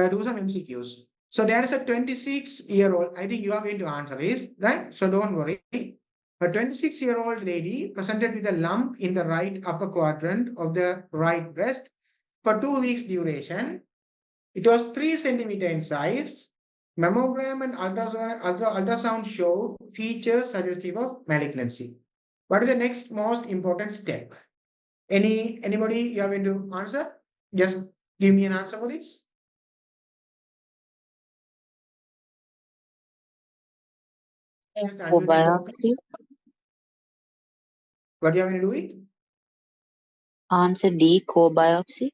do some MCQs. So there is a 26-year-old. I think you are going to answer this, right? So don't worry. A 26-year-old lady presented with a lump in the right upper quadrant of the right breast for 2 weeks duration. It was 3 centimeter in size. Mammogram and ultrasound showed features suggestive of malignancy. What is the next most important step? Anybody you are going to answer? Just give me an answer for this. Just For unmute yourself, biopsy, please. What you are going to do it? answer D, core biopsy.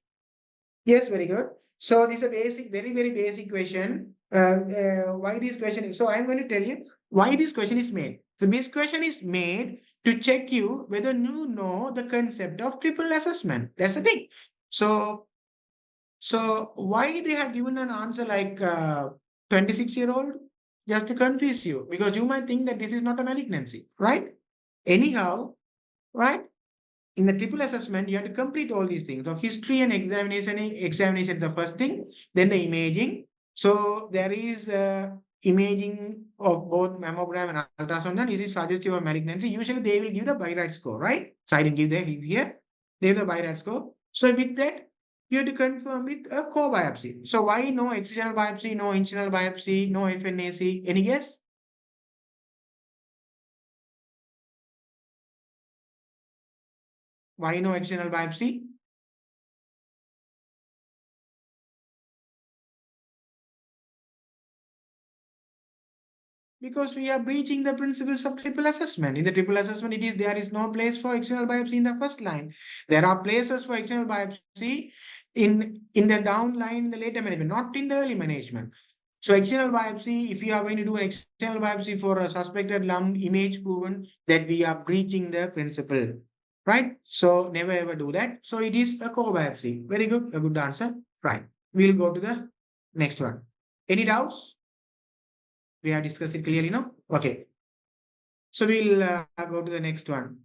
Yes, very good. So this is a basic, very, very basic question. Why this question is, so I'm going to tell you why this question is made. So this question is made to check you whether you know the concept of triple assessment. That's the thing. So why they have given an answer like 26-year-old? just to confuse you, because you might think that this is not a malignancy, right? Anyhow, right? In the triple assessment, you have to complete all these things. So history and examination is the first thing, then the imaging. So there is imaging of both mammogram and ultrasound, and is it suggestive of malignancy? Usually they will give the BIRAT score, right? So I didn't give the here. They have the BIRAT score. So with that, you have to confirm with a core biopsy. So why no external biopsy, no internal biopsy, no FNAC? Any guess? Why no external biopsy? Because we are breaching the principles of triple assessment. In the triple assessment, there is no place for external biopsy in the first line. There are places for external biopsy in the down line in the later management, not in the early management. So external biopsy, if you are going to do an external biopsy for a suspected lump, image proven that we are breaching the principle, right? So never ever do that. So it is a core biopsy. Very good, a good answer. Right. We'll go to the next one. Any doubts? We have discussed it clearly, no? Okay. So we'll go to the next one.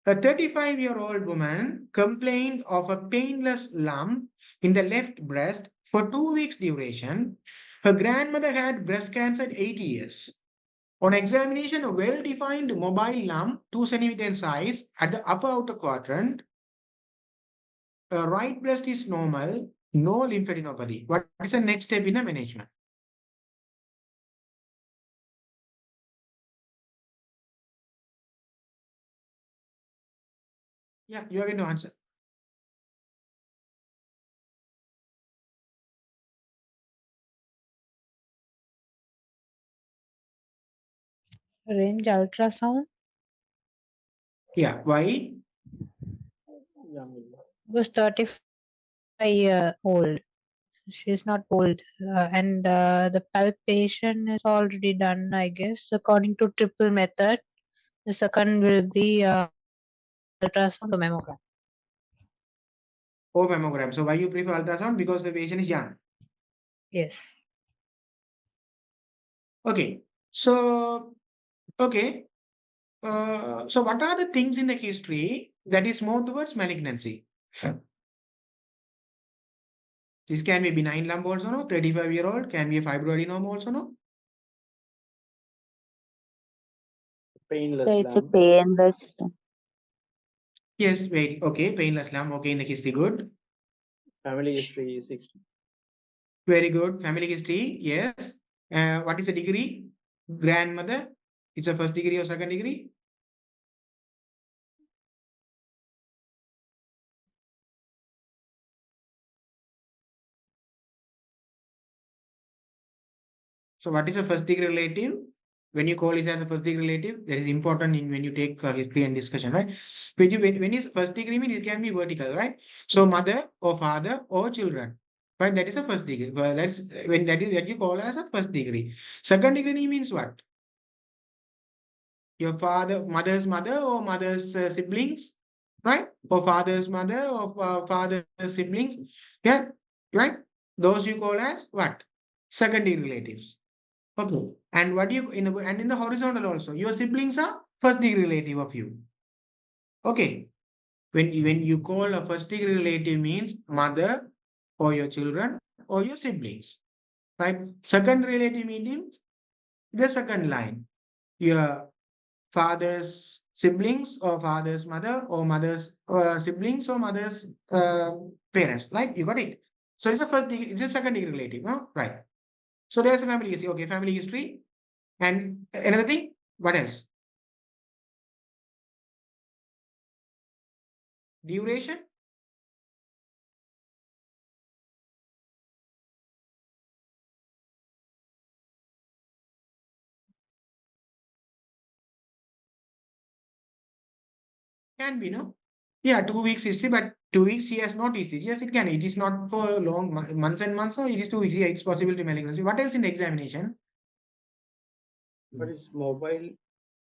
A 35-year-old woman complained of a painless lump in the left breast for 2 weeks duration. Her grandmother had breast cancer at 80 years. On examination, a well-defined mobile lump, 2 centimeter in size, at the upper outer quadrant. Right breast is normal, no lymphadenopathy. What is the next step in the management? Yeah, you are going to answer. Range ultrasound Yeah, why? was 35-year old. She's not old. And the palpation is already done, I guess, according to triple method. The second will be ultrasound or mammogram. Or mammogram. So why you prefer ultrasound? Because the patient is young. Yes. Okay. So, okay. So what are the things in the history that is more towards malignancy? This can be benign lump also, no? 35-year-old can be a fibroadenoma also, no? So it's a painless. Yes, wait. Okay, painless lump. Okay, in the history, good. Family history is 60. Very good. Family history, yes. What is the degree? Grandmother. It's a first degree or second degree? So what is a first degree relative? When you call it as a first degree relative, that is important in when you take history and discussion, right? When is first degree mean it can be vertical, right? So mother or father or children, right? That is a first degree. Well, that's when that is what you call as a first degree. Second degree means what? Your father, mother's mother or mother's siblings, right? Or father's mother or father's siblings, yeah, right? Those you call as what? Second degree relatives. Okay. And what you in the horizontal also, your siblings are first degree relative of you. Okay. When you call a first degree relative means mother or your children or your siblings. Right? Second relative means the second line. Your father's siblings or father's mother or mother's siblings or mother's parents. Right? You got it. So it's a first degree, it's a second degree relative, no? Right. So there's a family history. Okay, family history. And another thing, what else? Duration can be, no? Yeah, 2 weeks history, but 2 weeks he has not ECG. Yes, it can. It is not for long months and months, so it is 2 weeks. Yeah, it's possible to malignancy. What else in the examination? But it's mobile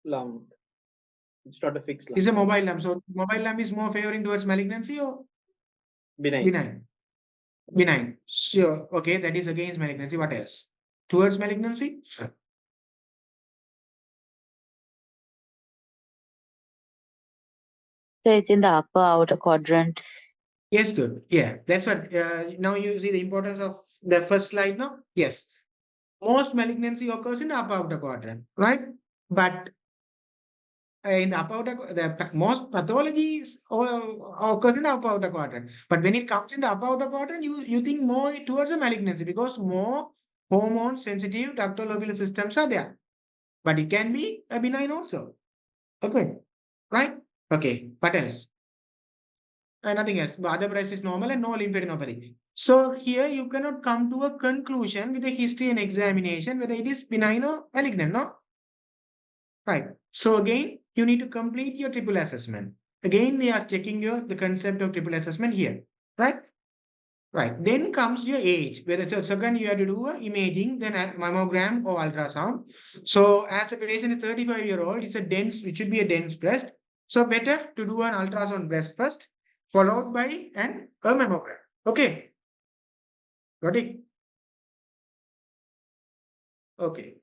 lump. It's not a fixed lump. Is a mobile lump. So mobile lump is more favoring towards malignancy or Benign. benign? Benign. Sure. Okay, that is against malignancy. What else? Towards malignancy? So it's in the upper outer quadrant. Yes, good. Yeah, that's what. Now you see the importance of the first slide now? Yes. Most malignancy occurs in the upper outer quadrant, right? But in the upper outer, most pathologies occurs in the upper outer quadrant. But when it comes in the upper outer quadrant, you think more towards the malignancy because more hormone sensitive ductal systems are there. But it can be a benign also. Okay, right? Okay, what else? Nothing else. The other breast is normal and no lymphadenopathy. So here you cannot come to a conclusion with a history and examination whether it is benign or malignant, no? Right. So again, you need to complete your triple assessment. Again, they are checking your the concept of triple assessment here. Right? Right. Then comes your age, whether the second you have to do a imaging, then a mammogram or ultrasound. So as the patient is 35-year-old, it's a dense, it should be a dense breast. So better to do an ultrasound breast first, followed by a mammogram. Okay. Got it? Okay.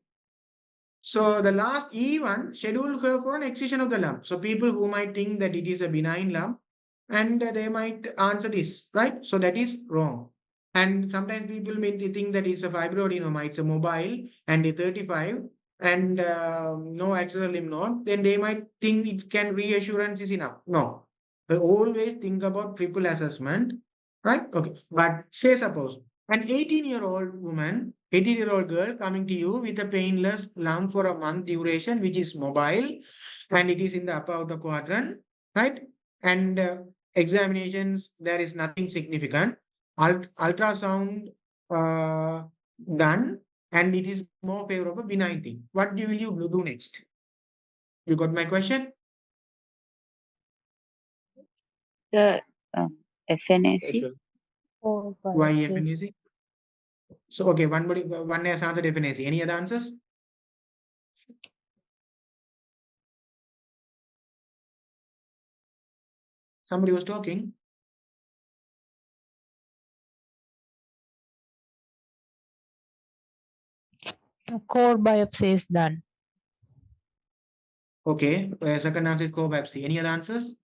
So the last E1 scheduled her for an excision of the lump. So people who might think that it is a benign lump and they might answer this, right? So that is wrong. And sometimes people may think that it's a fibroadenoma, it's a mobile and a 35 and no axial lymph node, then they might think it can reassurance is enough. No. They always think about triple assessment, right? Okay. But say suppose an 18-year-old woman 18-year-old girl coming to you with a painless lump for a month duration, which is mobile and it is in the upper outer quadrant, right? And examinations, there is nothing significant. Ultrasound uh, done, and it is more favorable benign thing. What will you do next? You got my question? The FNAC. HL. Core Why biopsies. FNAC? So, okay, one has answered FNAC. Any other answers? Somebody was talking. A core biopsy is done. Okay, second answer is core biopsy. Any other answers?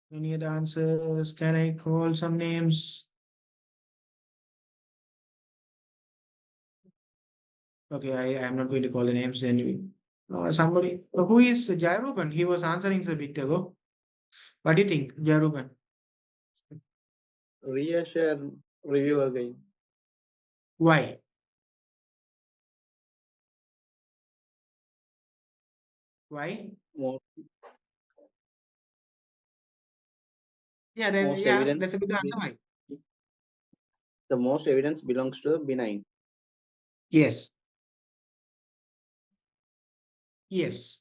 Any other answers? Can I call some names? Okay, I am not going to call the names anyway. Somebody who is Jairuban? He was answering a bit ago. What do you think, Jairuban? Reassure review again. Why? Why? Most, Yeah, most yeah, evidence that's a good answer. Why? the most evidence belongs to benign. Yes, yes.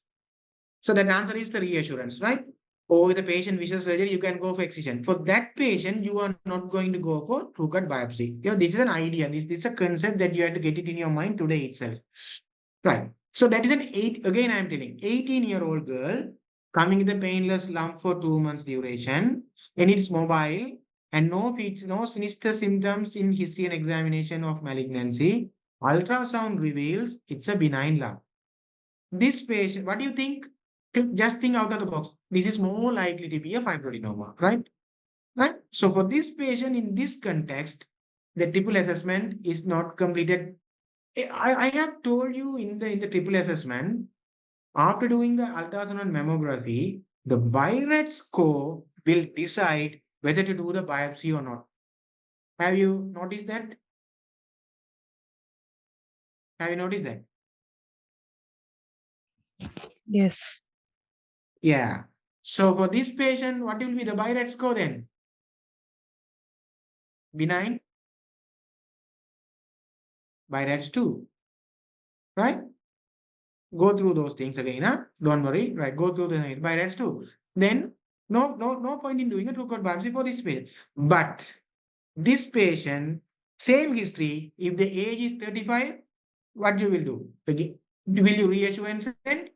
So that answer is the reassurance, right? Or the patient wishes surgery, you can go for excision. For that patient, you are not going to go for true cut biopsy. This is an idea. This is a concept that you have to get it in your mind today itself. Right. So that is an again I am telling, 18-year-old girl coming with a painless lump for 2 months duration, and it's mobile and no features, no sinister symptoms in history and examination of malignancy. Ultrasound reveals it's a benign lump. This patient, what do you think? Just think out of the box. This is more likely to be a fibroadenoma, right? Right. So for this patient in this context, the triple assessment is not completed. I have told you in the triple assessment, after doing the ultrasound and mammography, the Virat score will decide whether to do the biopsy or not. Have you noticed that? Have you noticed that? Yes. Yeah. So for this patient, what will be the Virat score then? Benign? Virats 2, right? Go through those things again, huh? Don't worry, right? Go through the Virats 2. Then no point in doing a true cut biopsy for this patient. But this patient, same history, if the age is 35, what you will do? Again, will you reassure and send?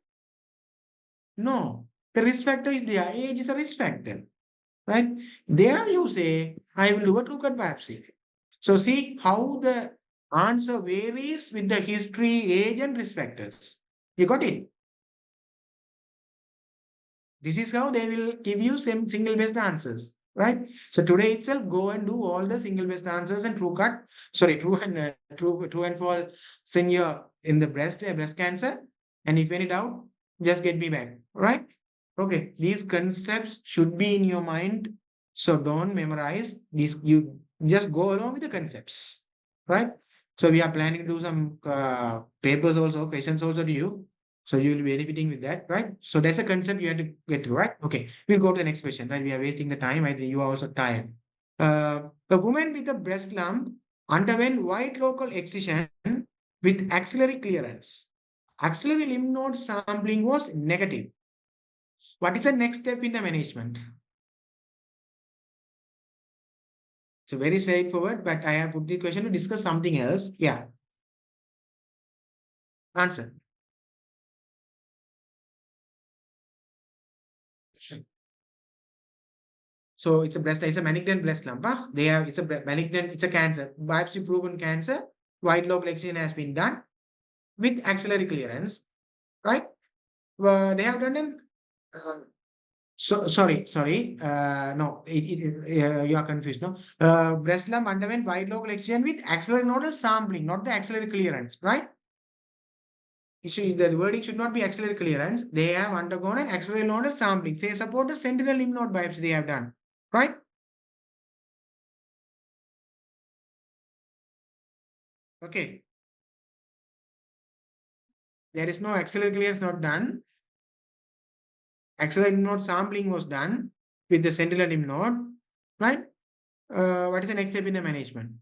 No, the risk factor is there. Age is a risk factor, right? There you say, I will do a true cut biopsy. So see how the answer varies with the history, age, and risk factors. You got it? This is how they will give you some single best answers, right? So today itself, go and do all the single best answers and true cut, sorry, true and false in your in the breast cancer. And if any doubt, just get me back, right? Okay, these concepts should be in your mind, so don't memorize these. You just go along with the concepts, right? So we are planning to do some papers also, questions also to you. So you will be benefiting with that, right? So that's a concept you have to get through, right? Okay, we'll go to the next question, right? We are waiting the time. I think you are also tired. The woman with the breast lump underwent wide local excision with axillary clearance. Axillary lymph node sampling was negative. What is the next step in the management? It's very straightforward, but I have put the question to discuss something else. Yeah, answer. So it's a malignant breast lump. Huh? They have it's a malignant, it's a cancer, biopsy proven cancer. Wide local excision has been done with axillary clearance, right? They have done an sorry. No, you are confused. No, breast lump underwent wide local excision with axillary nodal sampling, not the axillary clearance, right? The wording should not be axillary clearance. They have undergone an axillary nodal sampling. Say, support the sentinel lymph node biopsy they have done, right? Okay. There is no axillary clearance not done. Axillary lymph node sampling was done with the sentinel lymph node, right? What is the next step in the management?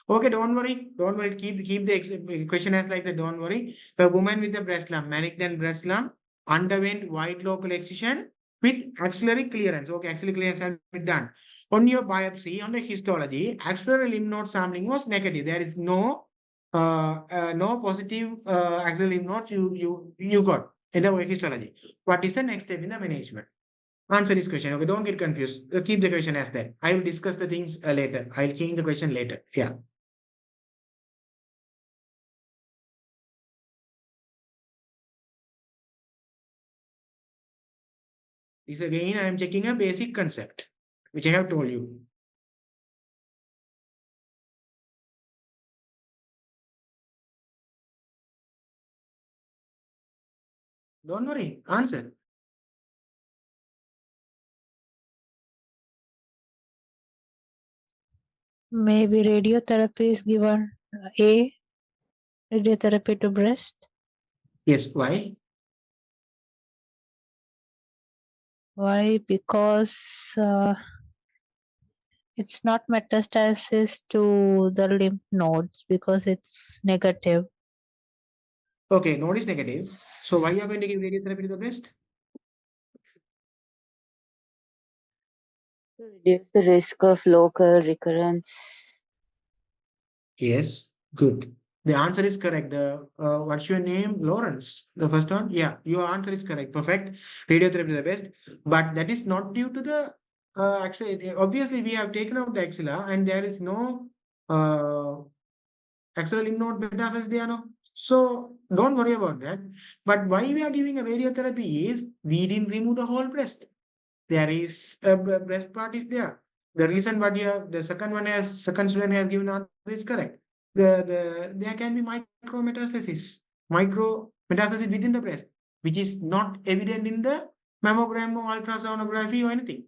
Okay, don't worry. Don't worry. Keep the question as like that. Don't worry. The woman with the breast lump, malignant breast lump, underwent wide local excision with axillary clearance. Okay, axillary clearance has been done. On your biopsy, on the histology, axillary lymph node sampling was negative. There is no positive axillary lymph nodes you got in the histology. What is the next step in the management? Answer this question. Okay, don't get confused. Keep the question as that. I will discuss the things later. I'll change the question later. Yeah. This again, I am checking a basic concept, which I have told you. Don't worry, answer. Maybe radiotherapy is given. A, radiotherapy to breast. Yes, why? Why? Because it's not metastasis to the lymph nodes because it's negative. Okay, node is negative. So why you are going to give radiotherapy to the breast? To reduce the risk of local recurrence. Yes, good. The answer is correct. The what's your name? Lawrence. The first one? Yeah, your answer is correct. Perfect. Radiotherapy is the best. But that is not due to the actually obviously we have taken out the axilla and there is no uh axillary lymph node metastasis there no. So don't worry about that. But why we are giving a radiotherapy is we didn't remove the whole breast. There is a breast part is there. The reason what you have, the second one has, second student has given answer is correct. There can be micro metastasis within the breast, which is not evident in the mammogram or ultrasonography or anything.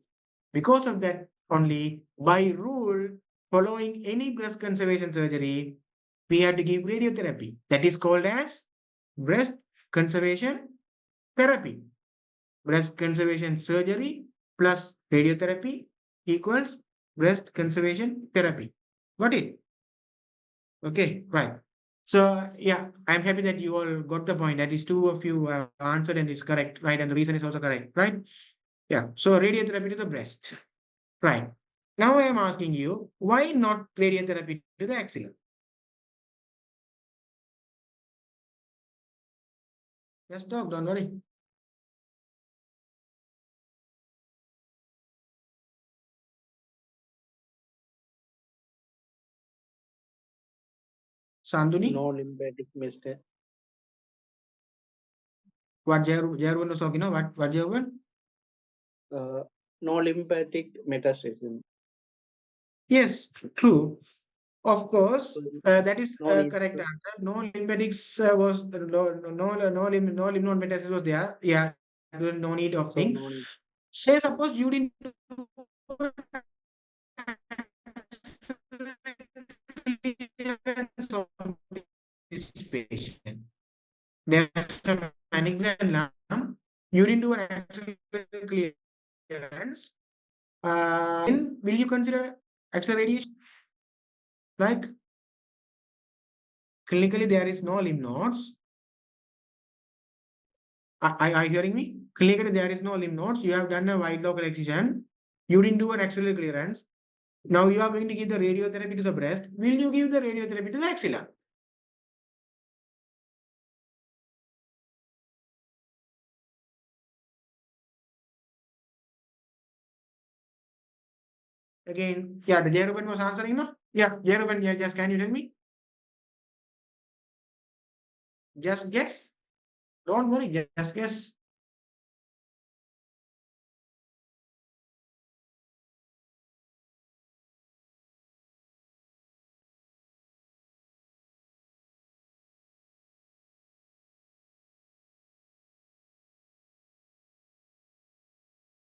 Because of that, only by rule, following any breast conservation surgery, we have to give radiotherapy. That is called as breast conservation therapy. Breast conservation surgery plus radiotherapy equals breast conservation therapy. Got it? Okay, right. So yeah, I'm happy that you all got the point. That is two of you answered and is correct, right? And the reason is also correct, right? Yeah. So radiotherapy to the breast, right? Now I am asking you, why not radiotherapy to the axilla? Just talk, don't worry. Sanduni, No lymphatic mistake. what Jairun was talking, no? What Jairun? No lymphatic metastasis. Yes, true. Of course, So that is no need correct to. answer. No lymphatics was no lymph node metastasis was there. Yeah, no need of So thing. no need. Say suppose you didn't clearance of this patient. There's a malignant lump. You didn't do an actual clearance. Then will you consider acceleration? Like clinically, there is no lymph nodes. Are you hearing me? Clinically, there is no lymph nodes. You have done a wide local excision. You didn't do an axillary clearance. Now you are going to give the radiotherapy to the breast. Will you give the radiotherapy to the axilla? Again, yeah, the Jeruben was answering, no? Yeah, Jeruben, yeah, just can you tell me? Just guess. Don't worry, just guess.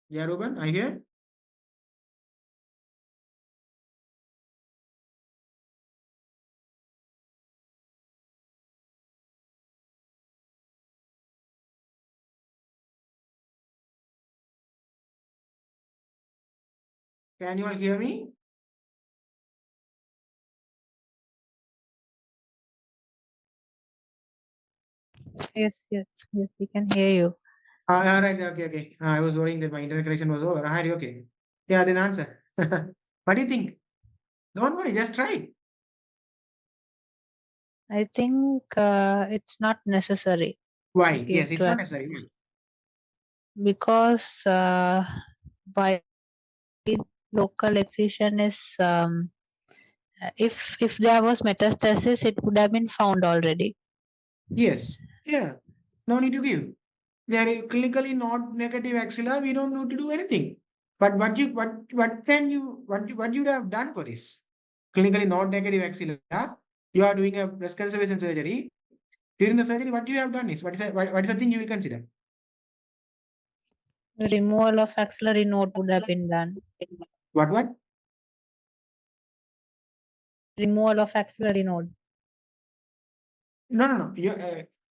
Jeruben, I hear. Can you all hear me? Yes, yes, yes, we can hear you. All right, okay, okay. I was worrying that my internet connection was over. Okay. Yeah, then answer. What do you think? Don't worry, just try. I think it's not necessary to Why? give Yes, it's to not us necessary. because by local excision is if there was metastasis, it would have been found already. Yes. Yeah. No need to give. They are clinically not negative axilla. We don't need to do anything. But what can you what you would have done for this? Clinically not negative axilla. You are doing a breast conservation surgery. During the surgery, what you have done is what is the thing you will consider? The removal of axillary node would have been done. What? Removal of axillary node. No.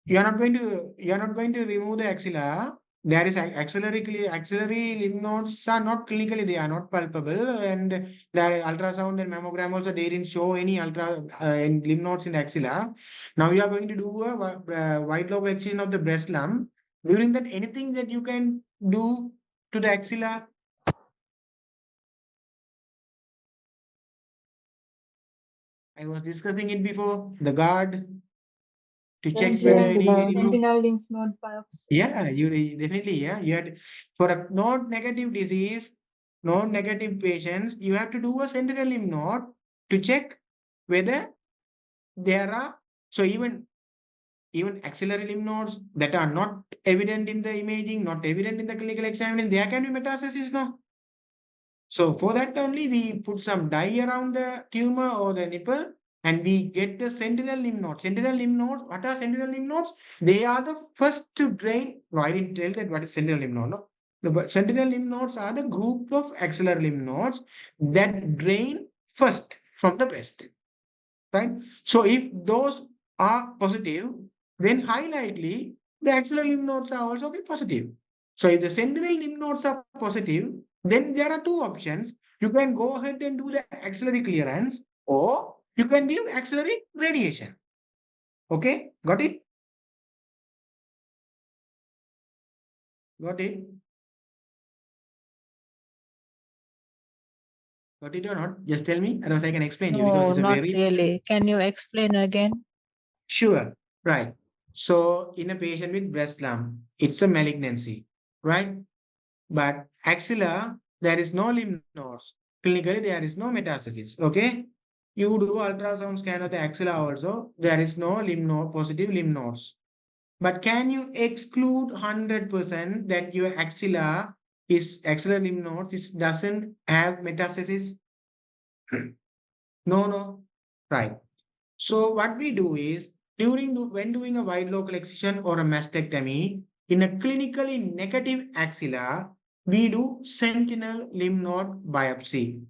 You are not going to remove the axilla. There is axillary lymph nodes are not clinically, they are not palpable, and the ultrasound and mammogram also they didn't show any lymph nodes in the axilla. Now you are going to do a wide local excision of the breast lump. During that, anything that you can do to the axilla. I was discussing it before. The guard to check whether any. Sentinel lymph node biopsy. Yeah, definitely, yeah. You had for a node negative disease, node negative patients, you have to do a sentinel lymph node to check whether there are so even axillary lymph nodes that are not evident in the imaging, not evident in the clinical examination, there can be metastasis, no? So for that only we put some dye around the tumor or the nipple and we get the sentinel lymph nodes. Sentinel lymph nodes, what are sentinel lymph nodes? They are the first to drain. No, I didn't tell that what is sentinel lymph node. No? The sentinel lymph nodes are the group of axillary lymph nodes that drain first from the breast. Right? So if those are positive, then high likely the axillary lymph nodes are also be positive. So if the sentinel lymph nodes are positive, then there are two options. You can go ahead and do the axillary clearance, or you can give axillary radiation. Okay, got it? Got it? Got it or not? Just tell me, otherwise I can explain you because No, it's a not very really. Can you explain again? sure. Right. So in a patient with breast lump, it's a malignancy, right? But axilla, there is no lymph nodes. Clinically, there is no metastasis. Okay. You do ultrasound scan of the axilla also, there is no lymph node, positive lymph nodes. But can you exclude 100% that your axilla is axillary lymph nodes doesn't have metastasis? No, no. Right. So what we do is when doing a wide local excision or a mastectomy in a clinically negative axilla, we do sentinel lymph node biopsy.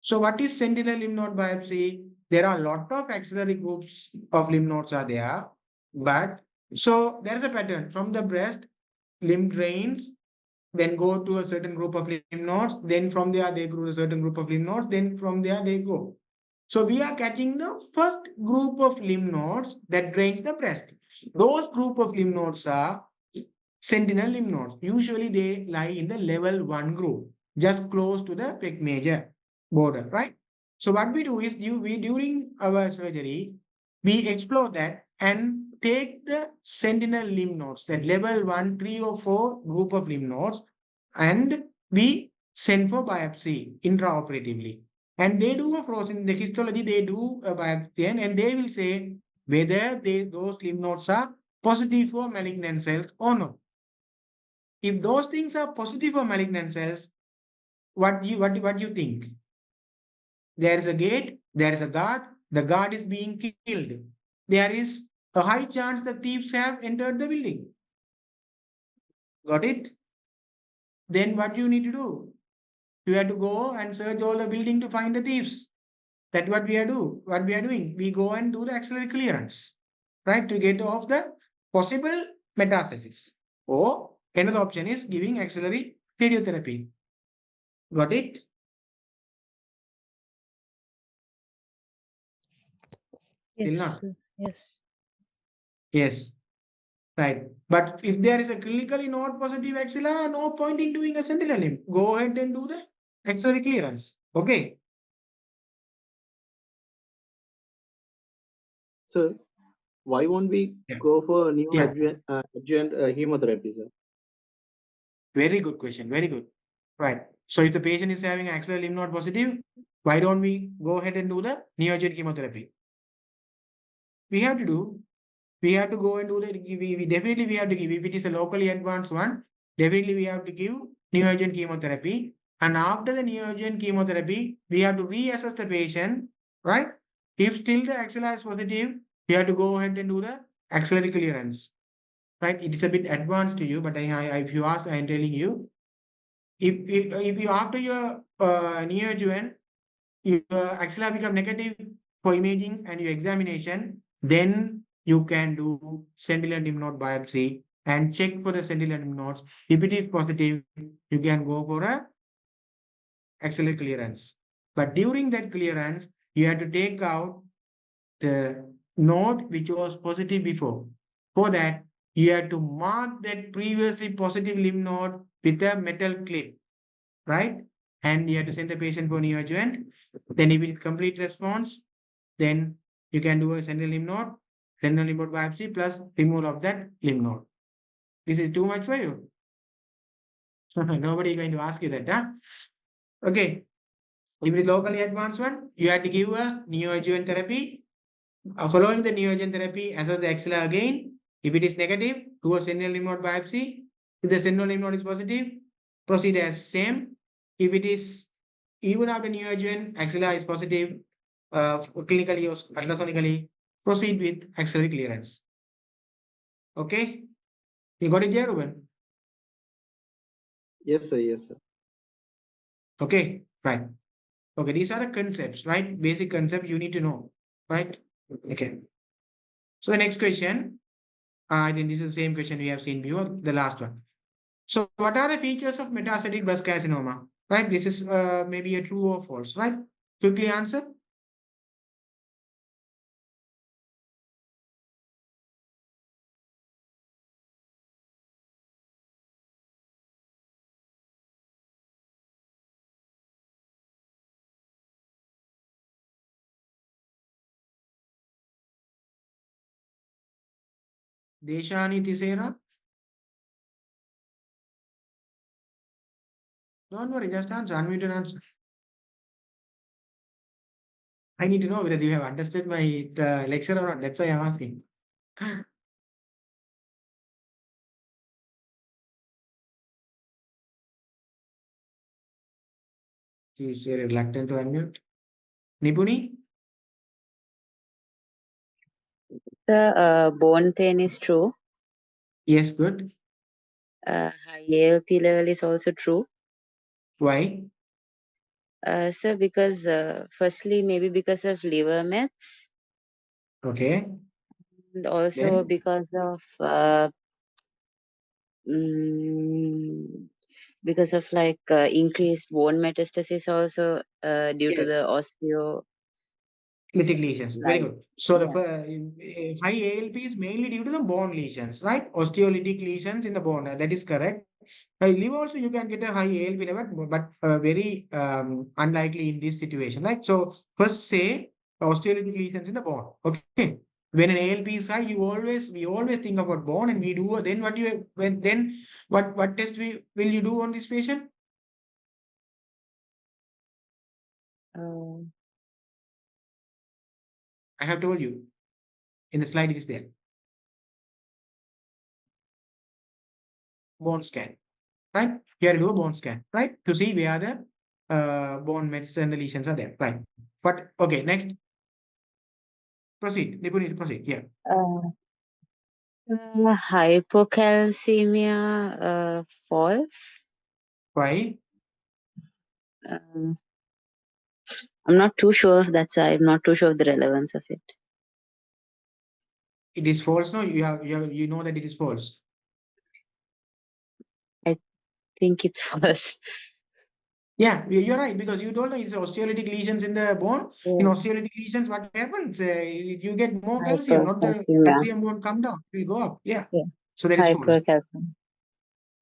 So what is sentinel lymph node biopsy? There are a lot of axillary groups of lymph nodes are there, but so there is a pattern from the breast lymph drains, then go to a certain group of lymph nodes, then from there they go to a certain group of lymph nodes, then from there they go. So we are catching the first group of lymph nodes that drains the breast. Those group of lymph nodes are sentinel lymph nodes. Usually they lie in the level 1 group, just close to the pec major border, right? So what we do is we during our surgery, we explore that and take the sentinel lymph nodes, that level 1, 3 or 4 group of lymph nodes, and we send for biopsy intraoperatively. And they do a process in the histology, they do a biopsy and they will say whether those lymph nodes are positive for malignant cells or not. If those things are positive for malignant cells, what do you think? There is a gate, there is a guard, the guard is being killed. There is a high chance the thieves have entered the building. Got it? Then what you need to do? You have to go and search all the building to find the thieves. That's what we are doing. We go and do the axillary clearance, right? To get off the possible metastasis. Or another option is giving axillary radiotherapy. Got it? Still Yes, not. yes. Yes. Right. But if there is a clinically not positive axilla, no point in doing a sentinel limb. Go ahead and do the axillary clearance. Okay. Sir, why won't we Yeah. go for Yeah. adjuvant chemotherapy, sir? Very good question. Very good. Right. So if the patient is having axillary limb node positive, why don't we go ahead and do the neoadjuvant chemotherapy? We have to do. We have to go and do the. We definitely we have to give. If it is a locally advanced one, definitely we have to give neoadjuvant chemotherapy. And after the neoadjuvant chemotherapy, we have to reassess the patient, right? If still the axilla is positive, we have to go ahead and do the axillary clearance, right? It is a bit advanced to you, but if you ask, I am telling you, if you after your neoadjuvant, if axilla become negative for imaging and your examination, then you can do sentinel lymph node biopsy and check for the sentinel lymph nodes. If it is positive, you can go for a axillary clearance. But during that clearance, you have to take out the node which was positive before. For that, you have to mark that previously positive lymph node with a metal clip, right? And you have to send the patient for neoadjuvant. Then if it is complete response, then you can do a sentinel lymph node biopsy plus removal of that lymph node. This is too much for you. Nobody is going to ask you that, huh? Okay. If it is locally advanced one, you have to give a neoadjuvant therapy. Following the neoadjuvant therapy, assess the axilla again. If it is negative, do a sentinel lymph node biopsy. If the sentinel lymph node is positive, proceed as same. If it is even after neoadjuvant, axilla is positive, clinically or ultrasonically, proceed with axillary clearance. Okay? You got it there, Ruben? Yes, sir. Yes, sir. Okay, right. Okay, these are the concepts, right? Basic concepts you need to know, right? Okay. So the next question, I think this is the same question we have seen before, the last one. So what are the features of metastatic breast carcinoma? Right? This is maybe a true or false, right? Quickly answer. Deshani Tisera. Don't worry, just answer. Unmute and answer. I need to know whether you have understood my lecture or not. That's why I'm asking. She is very reluctant to unmute. Nipuni? The bone pain is true. Yes, good. High ALP level is also true. Why? So because firstly maybe because of liver mets, Okay. and also Then because of mm, like increased bone metastasis also due to yes, the osteo. lytic lesions. Very Like, good. So the yeah. high ALP is mainly due to the bone lesions, right? Osteolytic lesions in the bone. That is correct. Liver also you can get a high ALP level, but very unlikely in this situation, right? So first say osteolytic lesions in the bone. Okay. When an ALP is high, we always think about bone and we do then what test will you do on this patient? Uh, I have told you in the slide it is there. Bone scan, right? You have to do a bone scan, right? To see where the bone mets and the lesions are there, right? But okay, next proceed. Nipuni, proceed. Yeah. uh, hypocalcemia false. Why? Um, I'm not too sure of that side. I'm not too sure of the relevance of it. It is false. No, you know that it is false. I think it's false. Yeah, you're right because you told me it's osteolytic lesions in the bone. In Yeah. osteolytic lesions, what happens? You get more calcium, not the Hypercalcemia. calcium won't come down. It will go up. Yeah. Yeah. So that is false. Hypercalcemia.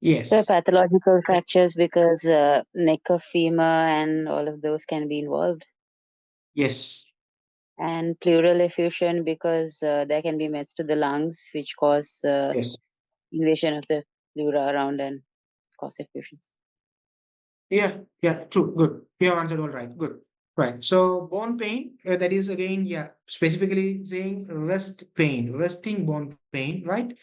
So Yes. pathological fractures because neck of femur and all of those can be involved. Yes. And pleural effusion because there can be mets to the lungs which cause Yes. invasion of the pleura around and cause effusions. Yeah, yeah, true. Good. You have answered all right. Good. Right. So bone pain, that is again, yeah, specifically saying rest pain, resting bone pain, right?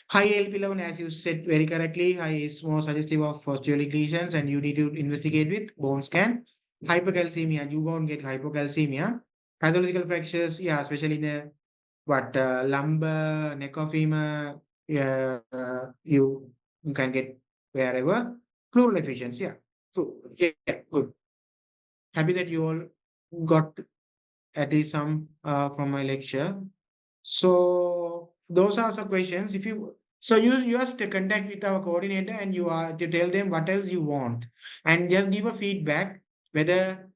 High ALP level, as you said very correctly, high is more suggestive of osteolytic lesions, and you need to investigate with bone scan. Hypercalcemia, you won't get hypocalcemia. Pathological fractures, yeah, especially in the lumbar, neck of femur, yeah, you can get wherever. Pleural efficiency, yeah. So yeah, yeah, good. Happy that you all got at least some from my lecture. So those are some questions. If you so you just contact with our coordinator and you are to tell them what else you want and just give a feedback whether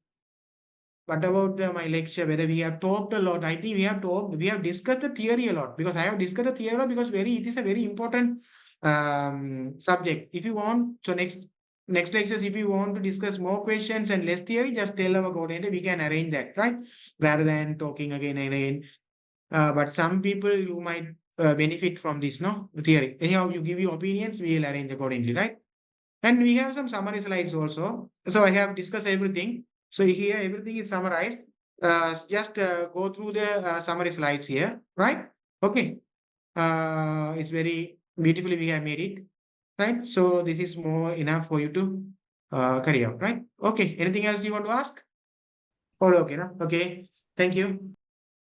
what about my lecture? Whether we have talked a lot? I think we have discussed the theory a lot because I have discussed the theory a lot because it is a very important subject. If you want, so next lectures, if you want to discuss more questions and less theory, just tell our coordinator. We can arrange that, right? Rather than talking again and again. But some people you might benefit from this, no theory. Anyhow, you give your opinions, we will arrange accordingly, right? And we have some summary slides also. So I have discussed everything. So here everything is summarized. Just go through the summary slides here, right? Okay. It's very beautifully we have made it, right? So this is more enough for you to carry out, right? Okay. Anything else you want to ask? All okay, no? Okay. Thank you.